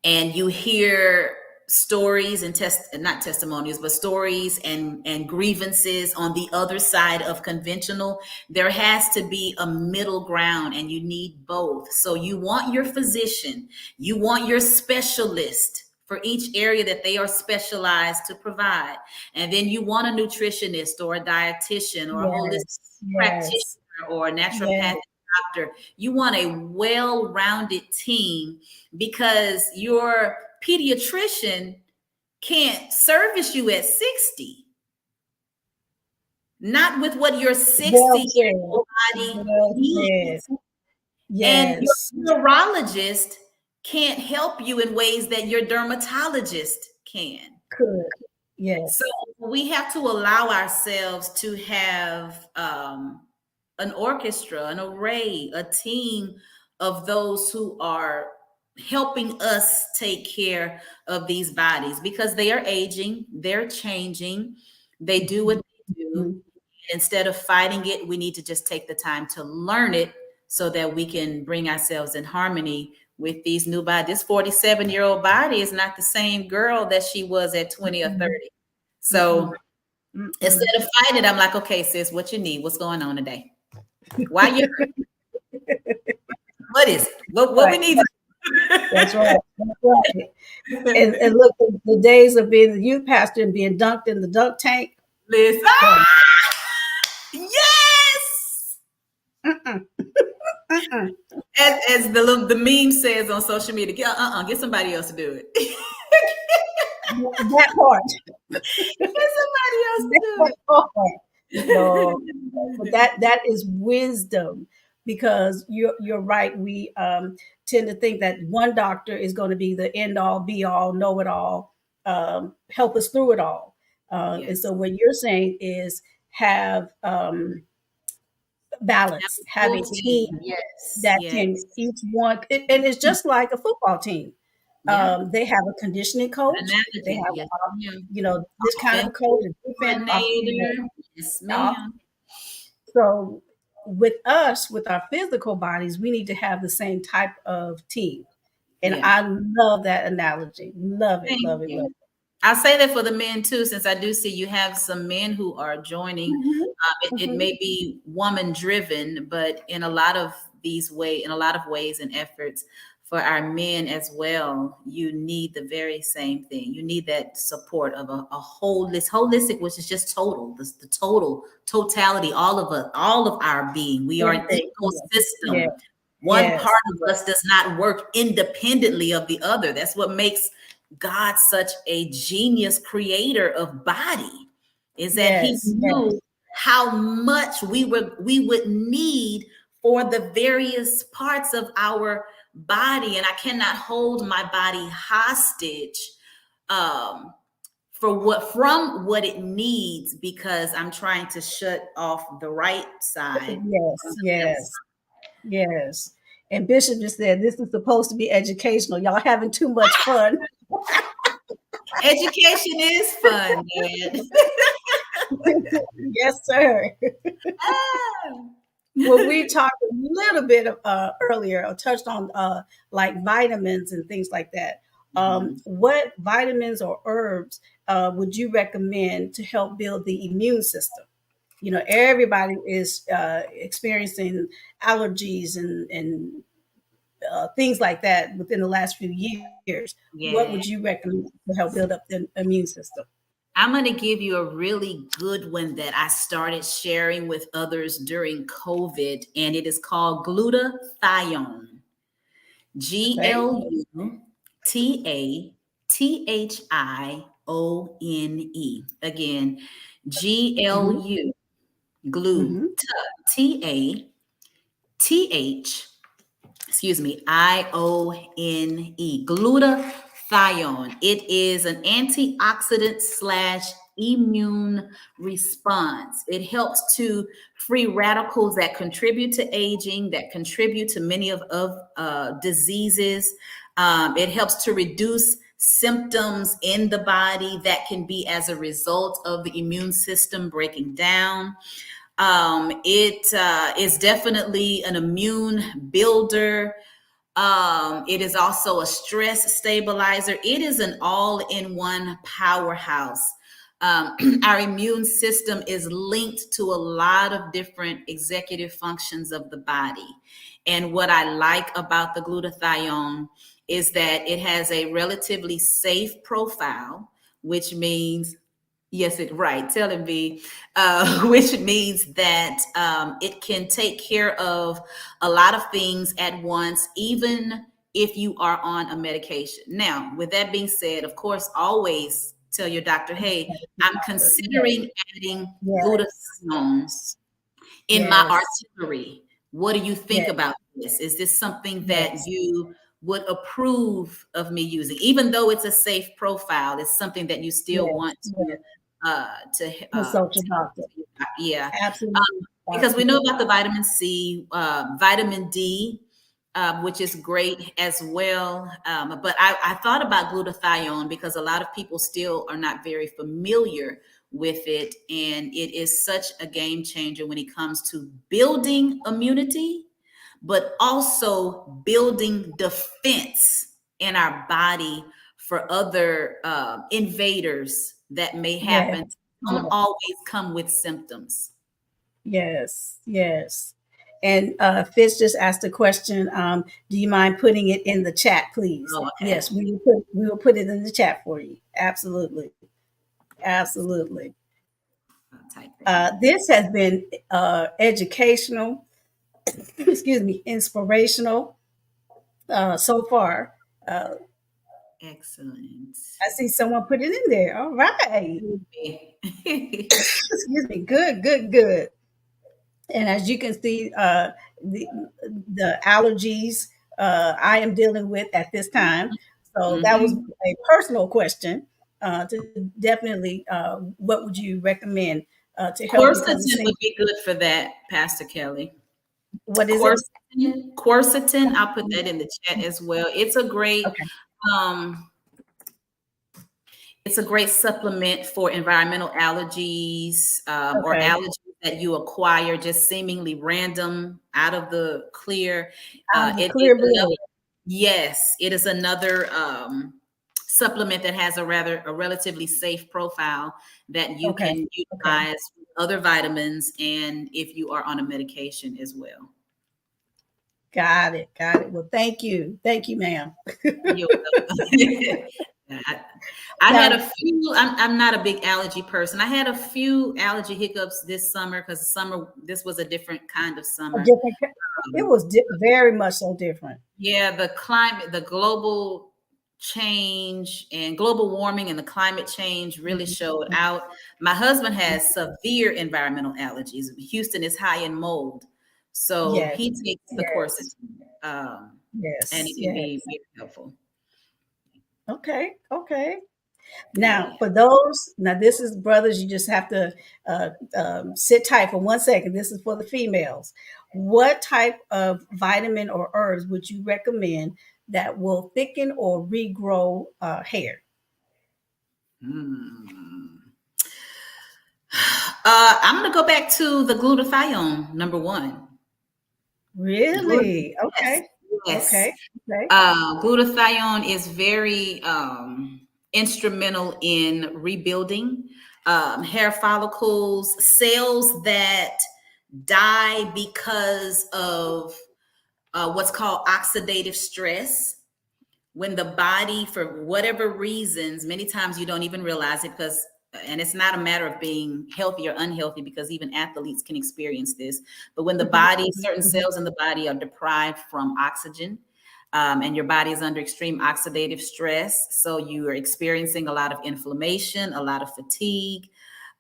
and you hear stories and not testimonials, but stories and grievances on the other side of conventional. There has to be a middle ground, and you need both. So you want your physician, you want your specialist for each area that they are specialized to provide, and then you want a nutritionist or a dietitian or a holistic practitioner or a naturopathic doctor. You want a well-rounded team, because your pediatrician can't service you at 60. Not with what your 60-year-old body needs. And your neurologist can't help you in ways that your dermatologist can.
Could. Yes.
So we have to allow ourselves to have an orchestra, an array, a team of those who are helping us take care of these bodies, because they are aging, they're changing, they do what they do. Mm-hmm. Instead of fighting it, we need to just take the time to learn it so that we can bring ourselves in harmony with these new bodies. This 47-year-old body is not the same girl that she was at 20 or 30. So instead of fighting it, I'm like, okay, sis, what you need? What's going on today? Why you? What is it? What we need to do?
That's right. That's right. And look, the days of being the youth pastor and being dunked in the dunk tank.
Listen. Yes. As the meme says on social media, get somebody else to do it.
That part.
Get somebody else to do it.
No, but that is wisdom, because you're right. We tend to think that one doctor is going to be the end all, be all, know it all, help us through it all. And so what you're saying is have balance, have a team that can each one, and it's just like a football team. They have a conditioning coach. They have, this kind of coach,
Yes, ma'am.
So with us, with our physical bodies, we need to have the same type of team. And I love that analogy. Love it, love it, love it.
I'll say that for the men too, since I do see you have some men who are joining. It may be woman driven, but in a lot of ways and efforts for our men as well, you need the very same thing. You need that support of a holistic, which is just total, the totality, all of our being. We are an ecosystem. One part of us does not work independently of the other. That's what makes God such a genius creator of body, is that he knew how much we would need for the various parts of our body. And I cannot hold my body hostage from what it needs, because I'm trying to shut off the right side.
Yes. And Bishop just said, this is supposed to be educational. Y'all having too much fun.
Education is fun, man.
Yes, sir. Well, we talked a little bit earlier, or touched on like vitamins and things like that. What vitamins or herbs would you recommend to help build the immune system? You know, everybody is experiencing allergies and things like that within the last few years. What would
Yeah.
you recommend to help build up the immune system?
I'm going to give you a really good one that I started sharing with others during COVID, and it is called glutathione.
Okay.
Glutathione. Again,
Mm-hmm.
GLU, glue,
Mm-hmm.
TATH, excuse me, IONE, glutathione. It is an antioxidant slash immune response. It helps to free radicals that contribute to aging, that contribute to many of diseases. It helps to reduce symptoms in the body that can be as a result of the immune system breaking down. It is definitely an immune builder. It is also a stress stabilizer. It is an all-in-one powerhouse. Our immune system is linked to a lot of different executive functions of the body. And what I like about the glutathione is that it has a relatively safe profile, which means yes, right. Tell him, B. Which means that it can take care of a lot of things at once, even if you are on a medication. Now, with that being said, of course, always tell your doctor, hey, I'm considering adding
Yes.
glutathione in my
Yes.
artillery. What do you think
Yes.
about this? Is this something that
Yes.
you would approve of me using? Even though it's a safe profile, it's something that you still
Yes.
want
Yes.
to
Consult your doctor.
yeah.
Absolutely.
Because we know about the vitamin C, vitamin D, which is great as well. But I thought about glutathione because a lot of people still are not very familiar with it. And it is such a game changer when it comes to building immunity, but also building defense in our body for other invaders that may
Yes.
happen. Don't
Yes.
always come with symptoms.
Yes. Yes. And Fitz just asked a question. Do you mind putting it in the chat, please?
Oh, okay.
Yes, we will put it in the chat for you. Absolutely. Absolutely.
I'll type that in.
This has been educational, excuse me, inspirational so far. Uh,
Excellent.
I see someone put it in there. All right. Excuse me. Good, good, good. And as you can see, the the allergies I am dealing with at this time. So that was
Mhm.
a personal question. To definitely, what would you recommend to help? Because it
Quercetin
seems,
would be good for that, Pastor Kelly.
what is it?
Quercetin, I'll put that in the chat as well.
Okay.
Um, it's a great supplement for environmental allergies or
Okay.
allergies that you acquire just seemingly random out of the clear.
Out of the
It is
clear
another,
blue.
yes, it is another supplement that has a relatively safe profile that you
Okay.
can
Okay.
utilize with other vitamins and if you are on a medication as well.
Got it. Got it. Well, thank you. Thank you, ma'am.
You're welcome. I had a
Now,
few. I'm not a big allergy person. I had a few allergy hiccups this summer because this was a different kind of
a
summer.
different, it was very much so different.
Yeah, the climate, the global change and global warming and the climate change really showed
Mhm.
out. My husband has severe environmental allergies. Houston is high in mold, so
Yes.
he takes the
Yes.
quercetin, and
Yes.
it can be
Yes.
very helpful.
Okay. Okay.
Oh
Now,
yeah.
for those, now this is brothers, you just have to sit tight for 1 second. This is for the females. What type of vitamin or herbs would you recommend that will thicken or regrow hair?
Hmm. I'm going to go back to the glutathione, number one.
Really?
Yes,
Okay.
Yes.
Okay.
Glutathione is very instrumental in rebuilding hair follicles, cells that die because of what's called oxidative stress. When the body, for whatever reasons, many times you don't even realize it because, and it's not a matter of being healthy or unhealthy because even athletes can experience this. But when the body, certain cells in the body are deprived from oxygen, and your body is under extreme oxidative stress, so you are experiencing a lot of inflammation, a lot of fatigue.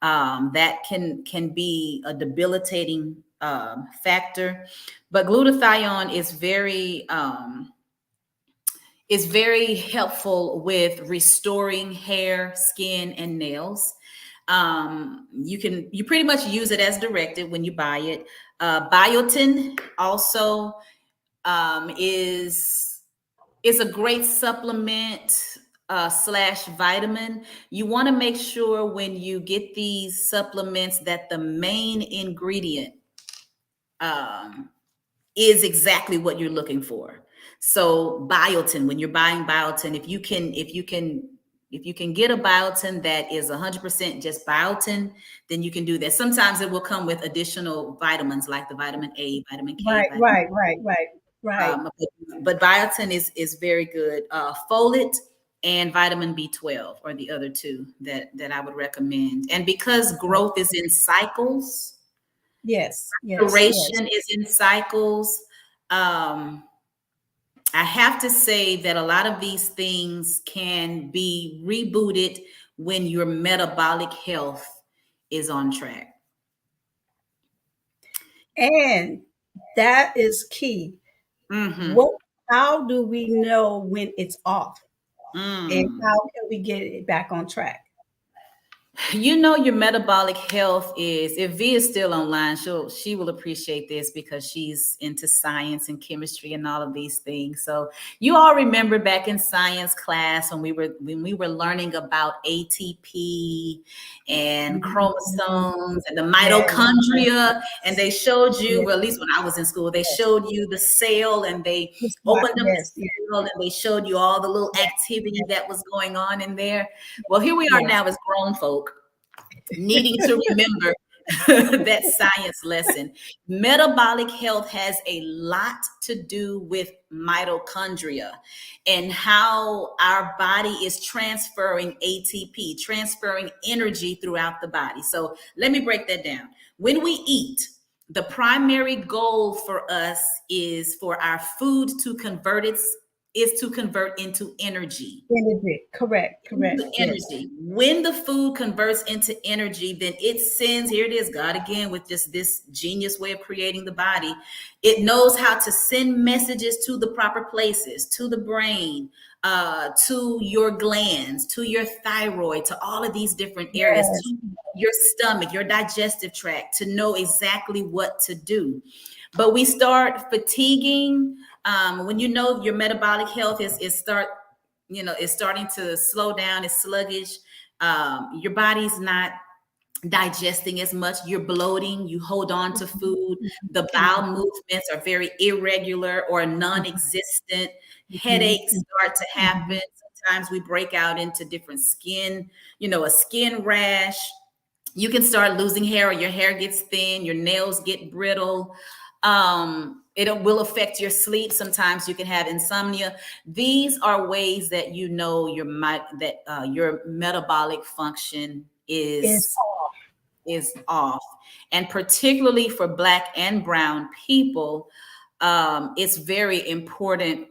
That can be a debilitating factor. But glutathione is very helpful with restoring hair, skin, and nails. You pretty much use it as directed when you buy it. Biotin also is a great supplement slash vitamin. You want to make sure when you get these supplements that the main ingredient is exactly what you're looking for. So biotin, when you're buying biotin, if you can get a biotin that is 100% just biotin, then you can do that. Sometimes it will come with additional vitamins like the vitamin A, vitamin K.
Right.
But biotin is very good. Folate and vitamin B12 are the other two that I would recommend. And because growth is in cycles, duration is in cycles. I have to say that a lot of these things can be rebooted when your metabolic health is on track.
And that is key. How do we know when it's off? And how can we get it back on track?
You know, your metabolic health is, if V is still online, she will appreciate this because she's into science and chemistry and all of these things. So you all remember back in science class when we were learning about ATP and chromosomes and the mitochondria, and they showed you, well, at least when I was in school, they showed you the cell and they opened up the cell and they showed you all the little activity that was going on in there. Well, here we are now as grown folk needing to remember that science lesson. Metabolic health has a lot to do with mitochondria and how our body is transferring ATP, transferring energy throughout the body. So let me break that down. When we eat, the primary goal for us is for our food to convert into energy.
Correct.
Energy. Yes. When the food converts into energy, then it sends, here it is, God again, with just this genius way of creating the body. It knows how to send messages to the proper places, to the brain, to your glands, to your thyroid, to all of these different areas, to your stomach, your digestive tract, to know exactly what to do. But we start fatiguing. When you know your metabolic health is starting to slow down, it's sluggish. Your body's not digesting as much. You're bloating. You hold on to food. The bowel movements are very irregular or non-existent. Headaches start to happen. Sometimes we break out into different skin, a skin rash. You can start losing hair, or your hair gets thin, your nails get brittle. It will affect your sleep. Sometimes you can have insomnia. These are ways that you know your metabolic function is off. And particularly for Black and brown people, it's very important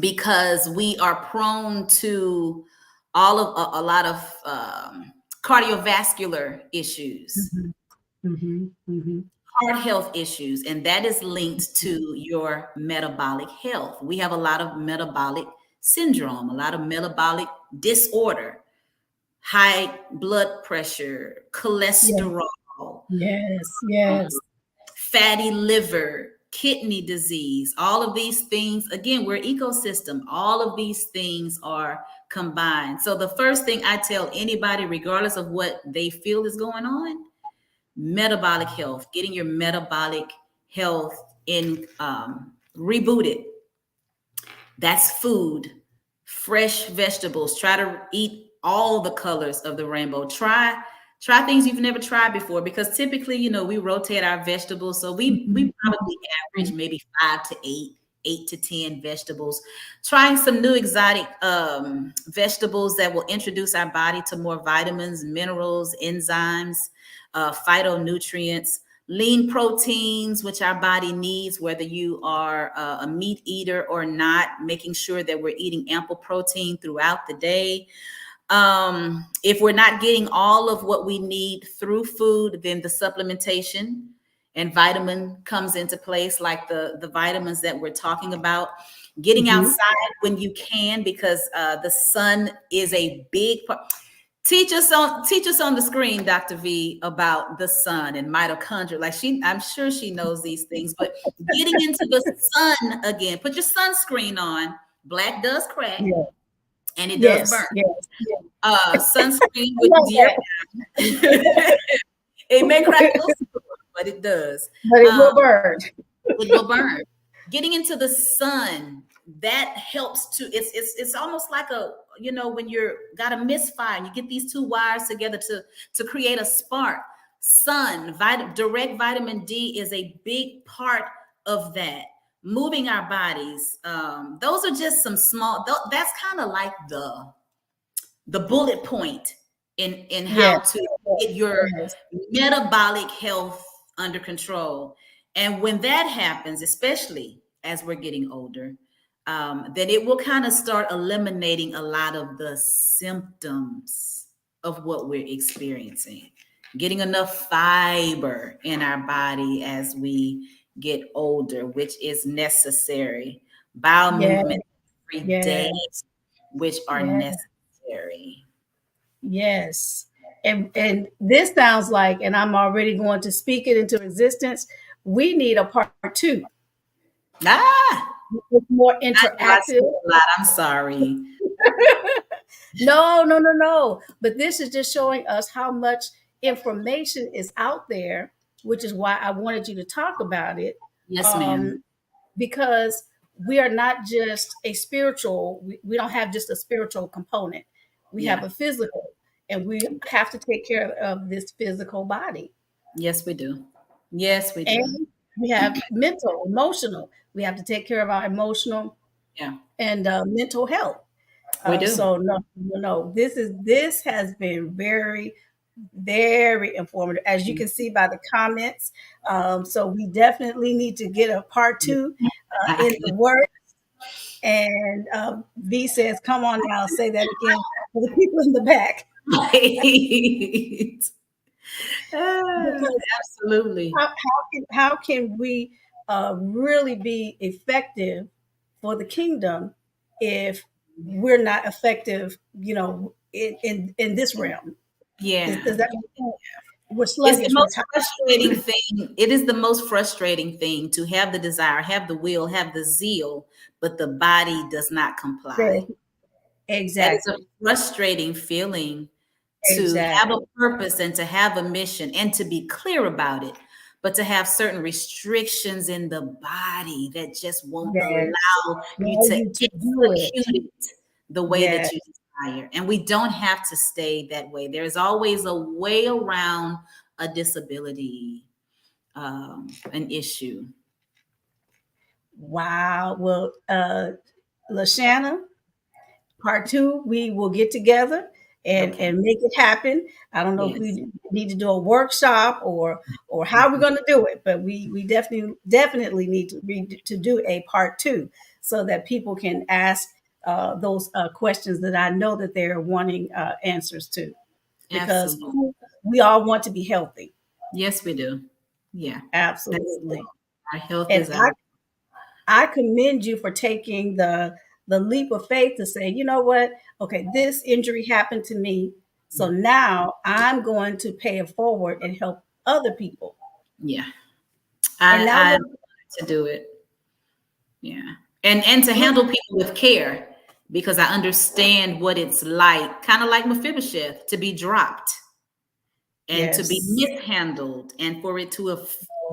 because we are prone to a lot of cardiovascular issues. Heart health issues, and that is linked to your metabolic health. We have a lot of metabolic syndrome, a lot of metabolic disorder, high blood pressure, cholesterol, fatty liver, kidney disease, all of these things. Again, we're ecosystem. All of these things are combined. So the first thing I tell anybody, regardless of what they feel is going on, metabolic health, getting your metabolic health in rebooted That's food. Fresh vegetables. Try to eat all the colors of the rainbow. Try things you've never tried before, because typically, we rotate our vegetables. So we probably average maybe 5 to 10 vegetables. Trying some new exotic vegetables that will introduce our body to more vitamins, minerals, enzymes, phytonutrients, lean proteins, which our body needs, whether you are a meat eater or not, making sure that we're eating ample protein throughout the day. If we're not getting all of what we need through food, then the supplementation and vitamin comes into place, like the vitamins that we're talking about. Getting outside when you can, because the sun is a big part. Teach us on the screen, Dr. V, about the sun and mitochondria. Like I'm sure she knows these things, but getting into the sun again, put your sunscreen on. Black does crack, and it does burn. Sunscreen with dear it may crack a little, but it does.
But it will burn.
It will burn. Getting into the sun, that helps to, it's almost like when you're got a misfire and you get these two wires together to create a spark. Direct vitamin D is a big part of that. Moving our bodies. Those are just some small, that's kind of like the bullet point in how to get your metabolic health under control. And when that happens, especially as we're getting older, then it will kind of start eliminating a lot of the symptoms of what we're experiencing. Getting enough fiber in our body as we get older, which is necessary. Bowel movement every day, which are necessary.
Yes. And this sounds like, and I'm already going to speak it into existence, we need a part 2. It's more interactive.
I'm sorry.
No. But this is just showing us how much information is out there, which is why I wanted you to talk about it.
Yes, ma'am.
Because we are not just a spiritual, we don't have just a spiritual component. We have a physical, and we have to take care of this physical body.
Yes, we do. Yes, we do.
And we have mental, emotional. We have to take care of our emotional and mental health.
We do.
So no. This has been very, very informative, as you can see by the comments. So we definitely need to get a part 2 in the works. And V says, "Come on now, say that again for the people in the back."
Absolutely.
How can we really be effective for the kingdom if we're not effective, in this realm?
Yeah.
Does that make sense?
It's the most frustrating thing. It is the most frustrating thing to have the desire, have the will, have the zeal, but the body does not comply.
Exactly.
That is a frustrating feeling, to have a purpose and to have a mission and to be clear about it, but to have certain restrictions in the body that just won't allow you to execute it the way that you desire. And we don't have to stay that way. There's always a way around a disability, an issue.
Wow. Well, LaShanna, part 2, we will get together and make it happen. I don't know if we need to do a workshop or how we're going to do it, but we definitely need to do a part 2 so that people can ask those questions that I know that they're wanting answers to, because we all want to be healthy.
Yes, we do. Yeah,
absolutely.
Our health is out.
I commend you for taking the leap of faith to say, you know what? Okay, this injury happened to me. So now I'm going to pay it forward and help other people.
Yeah. I to do it. Yeah. And to handle people with care, because I understand what it's like, kind of like Mephibosheth, to be dropped and to be mishandled, and for it to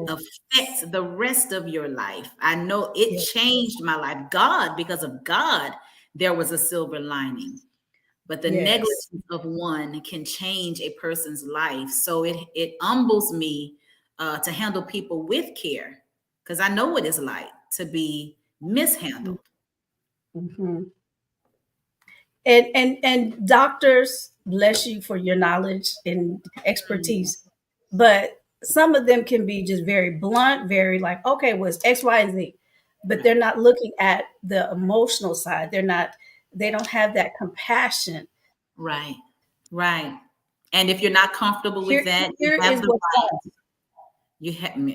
affect the rest of your life. I know it changed my life. God, because of God, there was a silver lining. But the
Yes.
negligence of one can change a person's life. So it humbles me to handle people with care, because I know what it's like to be mishandled.
Mm-hmm. And doctors, bless you for your knowledge and expertise, but some of them can be just very blunt, very like, okay, well, it's X, Y, and Z, but they're not looking at the emotional side. They don't have that compassion.
Right, right. And if you're not comfortable with
Here,
that, you
here
have
is
the
what's
right.
wrong.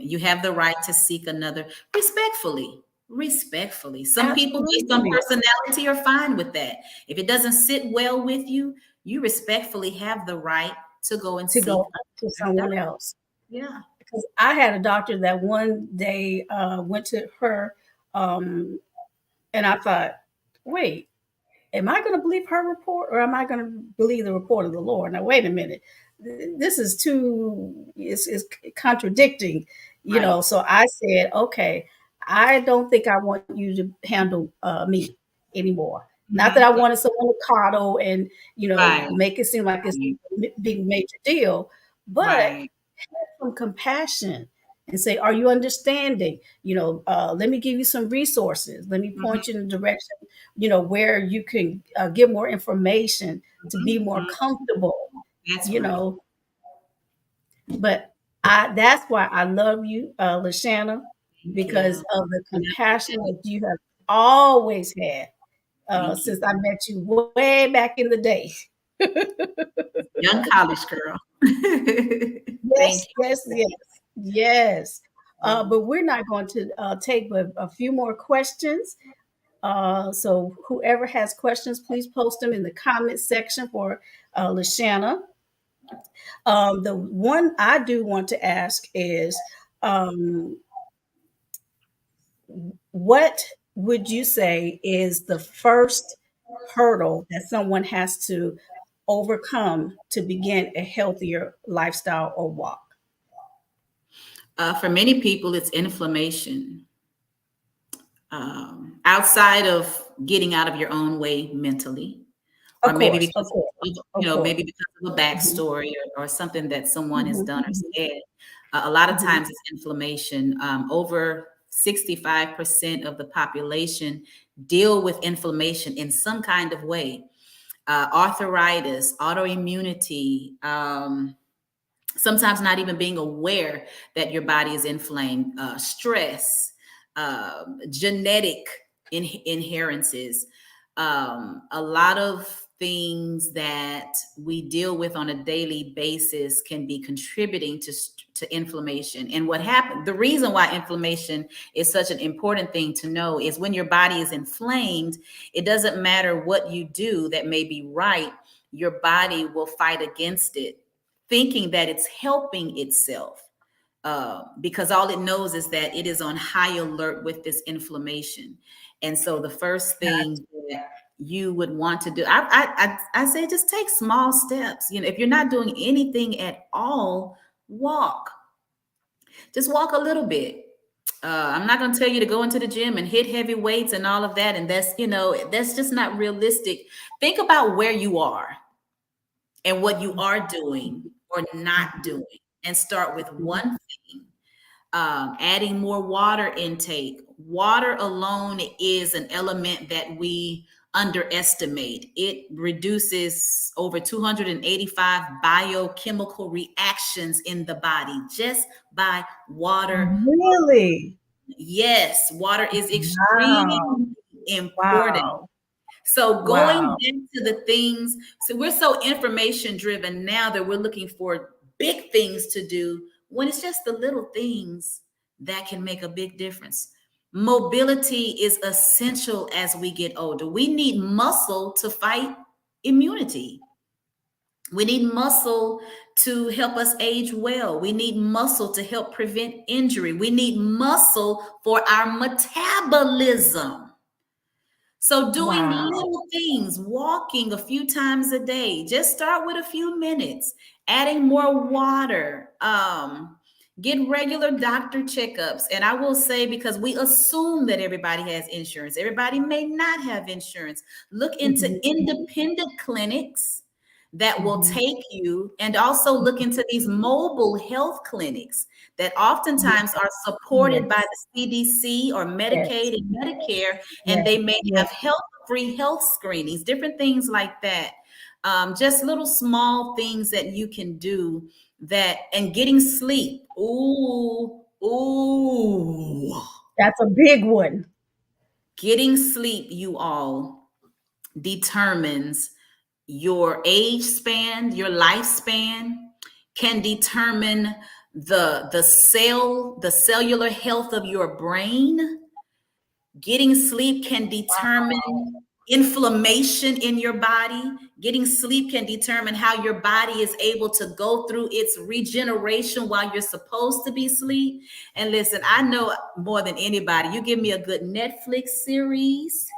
You have the right to seek another respectfully. Respectfully. Some people based on
Absolutely.
personality are fine with that. If it doesn't sit well with you, you respectfully have the right to go and
To
seek
go to
another.
someone else.
Yeah.
Because I had a doctor that one day went to her, um, and I thought, wait, am I going to believe her report or am I going to believe the report of the Lord? Now, wait a minute. This is it's contradicting,
Right.
So I said, okay, I don't think I want you to handle me anymore. Not that I wanted someone to coddle and,
Right.
make it seem like it's a big major deal, but
Right.
some compassion and say, are you understanding? Let me give you some resources. Let me point you in the direction, where you can get more information to be more comfortable,
That's
you
right.
know. But that's why I love you, Lashana,
Thank
because
you.
of the compassion that you have always had
Thank you.
since I met you way back in the day.
Young college girl. Thank
Yes,
you.
yes, yes, yes. But we're not going to take but a few more questions. So whoever has questions, please post them in the comment section for Lashana. The one I do want to ask is, um, what would you say is the first hurdle that someone has to overcome to begin a healthier lifestyle or walk?
For many people, it's inflammation. Outside of getting out of your own way mentally, or
Of
maybe
course, of
because
course, of course.
maybe because of a backstory or something that someone has
Mhm,
done or
mhm,
said. A lot of
mhm.
times it's inflammation. Over 65% of the population deal with inflammation in some kind of way. Arthritis, autoimmunity, sometimes not even being aware that your body is inflamed, stress, genetic inherences, a lot of things that we deal with on a daily basis can be contributing to inflammation. And what happened, the reason why inflammation is such an important thing to know is when your body is inflamed, it doesn't matter what you do that may be right, your body will fight against it, thinking that it's helping itself, because all it knows is that it is on high alert with this inflammation. And so the first thing that you would want to do, I say just take small steps. If you're not doing anything at all, walk. Just walk a little bit. I'm not going to tell you to go into the gym and hit heavy weights and all of that. And that's just not realistic. Think about where you are and what you are doing or not doing, and start with one thing. Adding more water intake. Water alone is an element that we underestimate. It reduces over 285 biochemical reactions in the body just by water.
Really?
Yes, water is extremely
Wow.
important.
Wow.
So going
Wow.
back to the things, so we're so information driven now that we're looking for big things to do when it's just the little things that can make a big difference. Mobility is essential as we get older. We need muscle to fight immunity. We need muscle to help us age well. We need muscle to help prevent injury. We need muscle for our metabolism. So doing
Wow.
little things, walking a few times a day, just start with a few minutes, adding more water, Get regular doctor checkups. And I will say, because we assume that everybody has insurance, everybody may not have insurance. Look into independent clinics that will take you, and also look into these mobile health clinics that oftentimes are supported by the CDC or Medicaid and Medicare, and they may have free health screenings, different things like that. Just little small things that you can do, that, and getting sleep. Ooh.
That's a big one.
Getting sleep, you all, determines your age span, your lifespan, can determine the cellular health of your brain. Getting sleep can determine inflammation in your body. Getting sleep can determine how your body is able to go through its regeneration while you're supposed to be asleep. And listen, I know more than anybody, you give me a good Netflix series,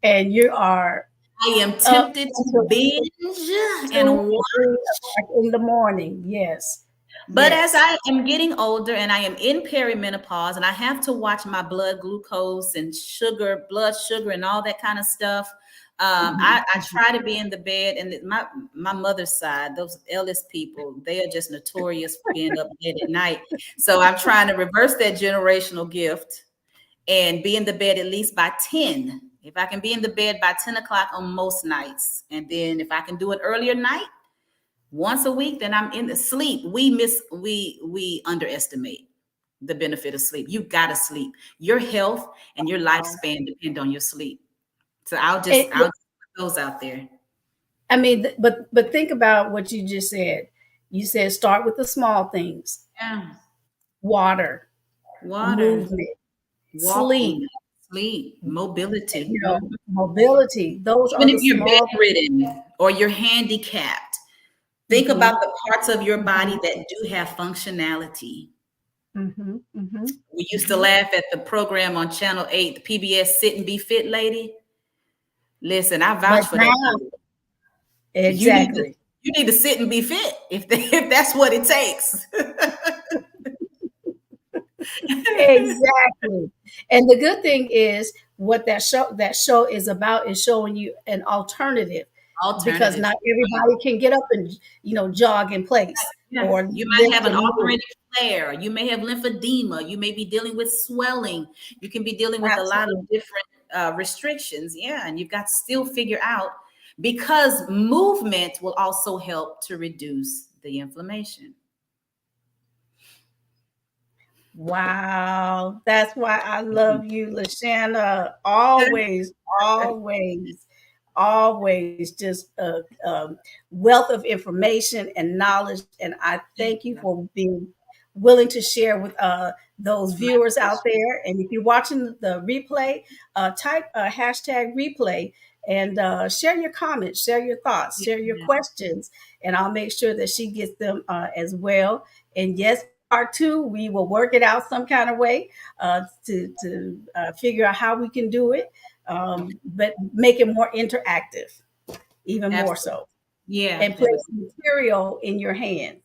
and you are
I am tempted to binge and watch
in the morning. Yes.
But as I am getting older and I am in perimenopause, and I have to watch my blood glucose and blood sugar and all that kind of stuff, I try to be in the bed. And my mother's side, those eldest people, they are just notorious for being up late at night. So I'm trying to reverse that generational gift and be in the bed at least by 10. If I can be in the bed by 10 o'clock on most nights, and then if I can do it earlier night, once a week, then I'm in the sleep. We underestimate the benefit of sleep. You gotta sleep. Your health and your lifespan depend on your sleep. So I'll just put those out there.
I mean, but think about what you just said. You said start with the small things.
Yeah.
Water, movement,
walking, sleep, mobility.
You know, mobility. Those
even
are
if you're bedridden or you're handicapped. Think about the parts of your body that do have functionality. We used to laugh at the program on Channel 8, the PBS Sit and Be Fit lady. Listen, I vouch for that.
Exactly.
You need to sit and be fit if that's what it takes.
Exactly. And the good thing is what that show is about is showing you an alternative. Because not everybody can get up and jog in place.
Yeah. Or you might have an arthritic flare. You may have lymphedema. You may be dealing with swelling. You can be dealing with a lot of different restrictions. Yeah, and you've got to still figure out, because movement will also help to reduce the inflammation.
Wow, that's why I love you, LaShanna. Always just a wealth of information and knowledge. And I thank you for being willing to share with those viewers out there. And if you're watching the replay, type hashtag replay and share your comments, share your thoughts, share your questions, and I'll make sure that she gets them as well. And yes, part 2, we will work it out some kind of way to figure out how we can do it, but make it more interactive, even more so.
Yeah.
And place material in your hands.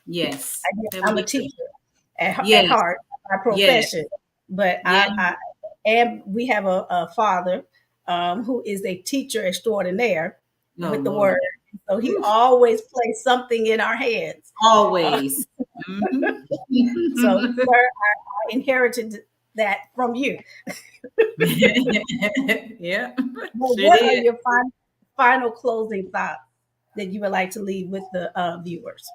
Yes.
I'm a teacher at heart, my profession, but and we have a father who is a teacher extraordinaire with the word. So he always plays something in our hands.
Always.
So, sir, I inherited that from you.
Yeah.
Well, what are your final closing thoughts that you would like to leave with the viewers?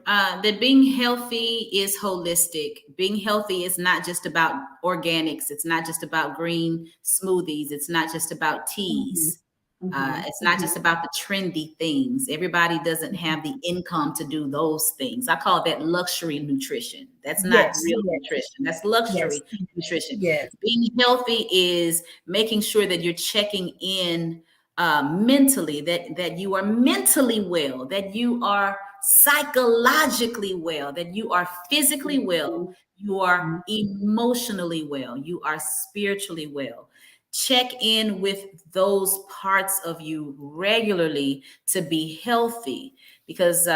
That being healthy is holistic. Being healthy is not just about organics. It's not just about green smoothies. It's not just about teas. It's not just about the trendy things. Everybody doesn't have the income to do those things. I call that luxury nutrition. That's not real nutrition. That's luxury nutrition. Being healthy is making sure that you're checking in mentally, that you are mentally well, that you are psychologically well, that you are physically well, you are emotionally well, you are spiritually well. Check in with those parts of you regularly to be healthy, because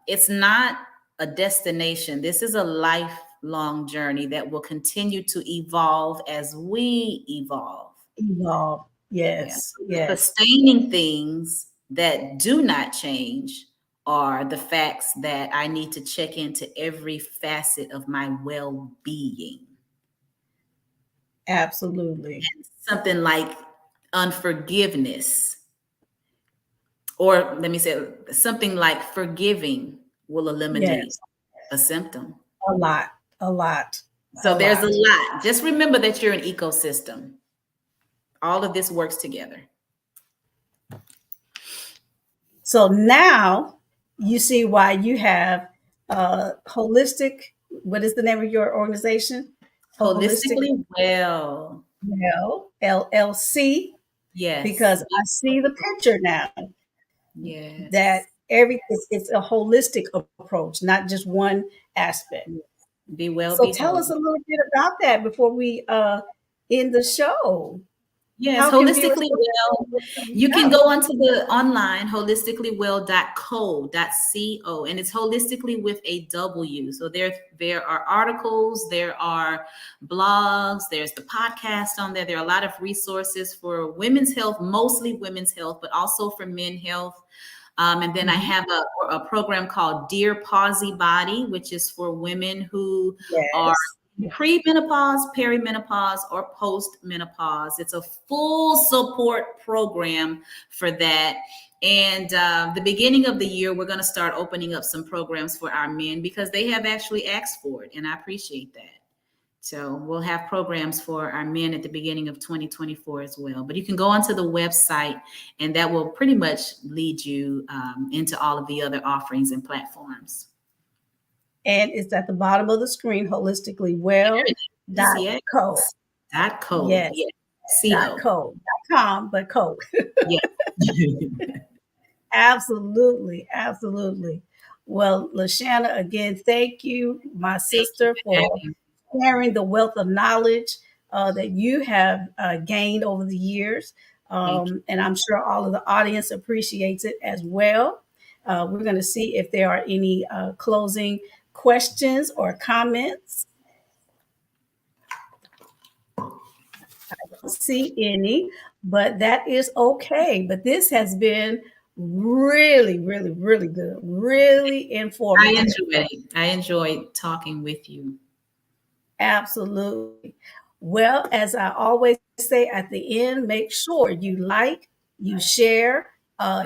it's not a destination. This is a lifelong journey that will continue to evolve as we evolve.
Evolve.
Yeah.
Yes. Yes.
Sustaining things that do not change are the facts that I need to check into every facet of my well-being.
Absolutely.
And something like unforgiveness, or let me say something like forgiving, will eliminate
Yes.
a symptom.
A lot. A lot.
So
A
there's a
lot.
lot. Just remember that you're an ecosystem. All of this works together.
So now you see why you have holistic. What is the name of your organization? Holistic
Holistically well.
Well LLC.
Yes.
Because I see the picture now that
Yes.
it's a holistic approach, not just one aspect.
Be well,
So
be
tell us
whole.
a little bit about that before we end the show.
Yes,
How can viewers
holistically well. You can go onto the online holisticallywell.co, and it's holistically with a W. So there are articles, there are blogs, there's the podcast on there. There are a lot of resources for women's health, mostly women's health, but also for men health. And then I have a program called Dear Pausey Body, which is for women who are pre-menopause, perimenopause, or post-menopause. It's a full support program for that. And the beginning of the year, we're going to start opening up some programs for our men because they have actually asked for it, and I appreciate that. So we'll have programs for our men at the beginning of 2024 as well. But you can go onto the website, and that will pretty much lead you into all of the other offerings and platforms.
And it's at the bottom of the screen, holisticallywell.co.
.co.
Yes.
.co.
.com, but co.
Yeah.
Absolutely. Absolutely. Well, LaShanna, again, thank you, my sister, for sharing the wealth of knowledge that you have gained over the years. And I'm sure all of the audience appreciates it as well. We're going to see if there are any closing questions or comments. I don't see any, but that is okay. But this has been really, really, really good, really informative.
I enjoyed talking with you.
Absolutely. Well, as I always say at the end, make sure you like, you share,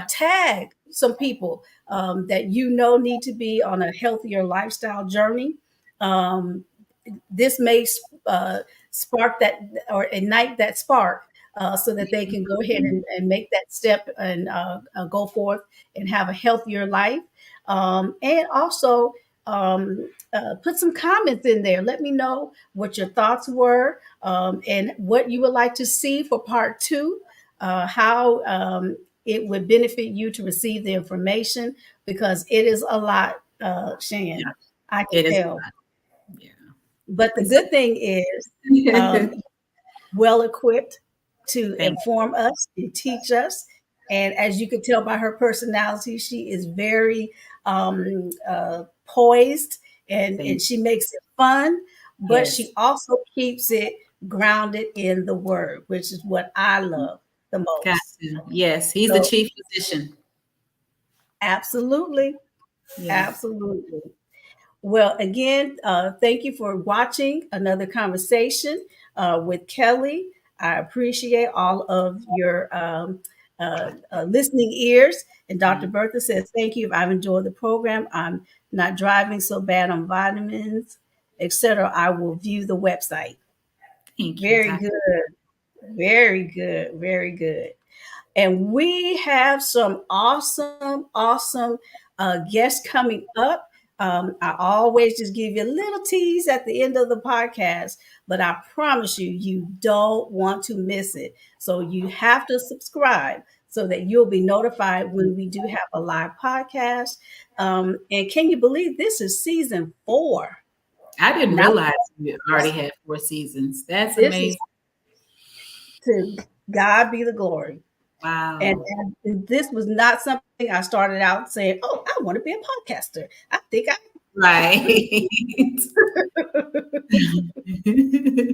tag some people that you know need to be on a healthier lifestyle journey. This may spark that or ignite that spark so that they can go ahead and make that step and go forth and have a healthier life. And also, put some comments in there. Let me know what your thoughts were and what you would like to see for part 2, how it would benefit you to receive the information, because it is a lot, Shan. Yeah, I can tell. Yeah. But the good thing is well equipped to inform us and teach us. And as you can tell by her personality, she is very poised and she makes it fun, but she also keeps it grounded in the word, which is what I love the most.
Gotcha. Yes, he's the chief physician.
Absolutely. Yes. Absolutely. Well, again, thank you for watching another conversation with Kelly. I appreciate all of your listening ears. And Dr. Bertha says, thank you. I've enjoyed the program. I'm not driving so bad on vitamins, etc. I will view the website.
Thank you.
Very good. Very good. Very good. And we have some awesome guests coming up. I always just give you a little tease at the end of the podcast, but I promise you, you don't want to miss it. So you have to subscribe so that you'll be notified when we do have a live podcast. And can you believe this is season 4?
I didn't realize we already had 4 seasons. That's amazing.
To God be the glory.
Wow.
And this was not something I started out saying, oh, I want to be a podcaster. I think I
Right.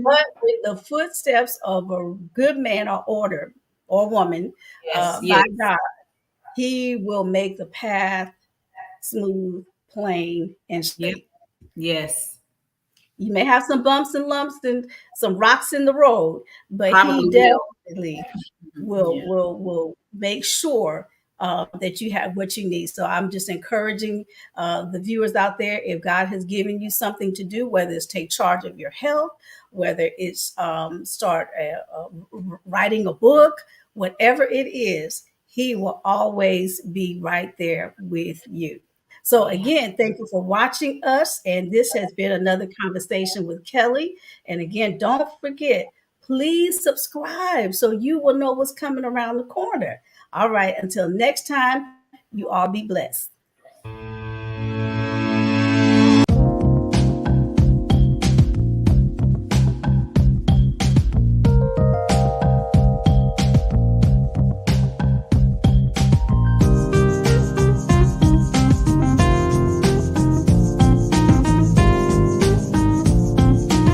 But with the footsteps of a good man or order or woman
Yes,
by
yes,
God, he will make the path smooth, plain, and
yep,
straight.
yes.
You may have some bumps and lumps and some rocks in the road, but he
Probably will.
definitely
Yeah.
will make sure that you have what you need. So I'm just encouraging the viewers out there, if God has given you something to do, whether it's take charge of your health, whether it's start writing a book, whatever it is, he will always be right there with you. So
Yeah.
again, thank you for watching us. And this has been another conversation with Kelly. And again, don't forget, please subscribe so you will know what's coming around the corner. All right, until next time, you all be blessed.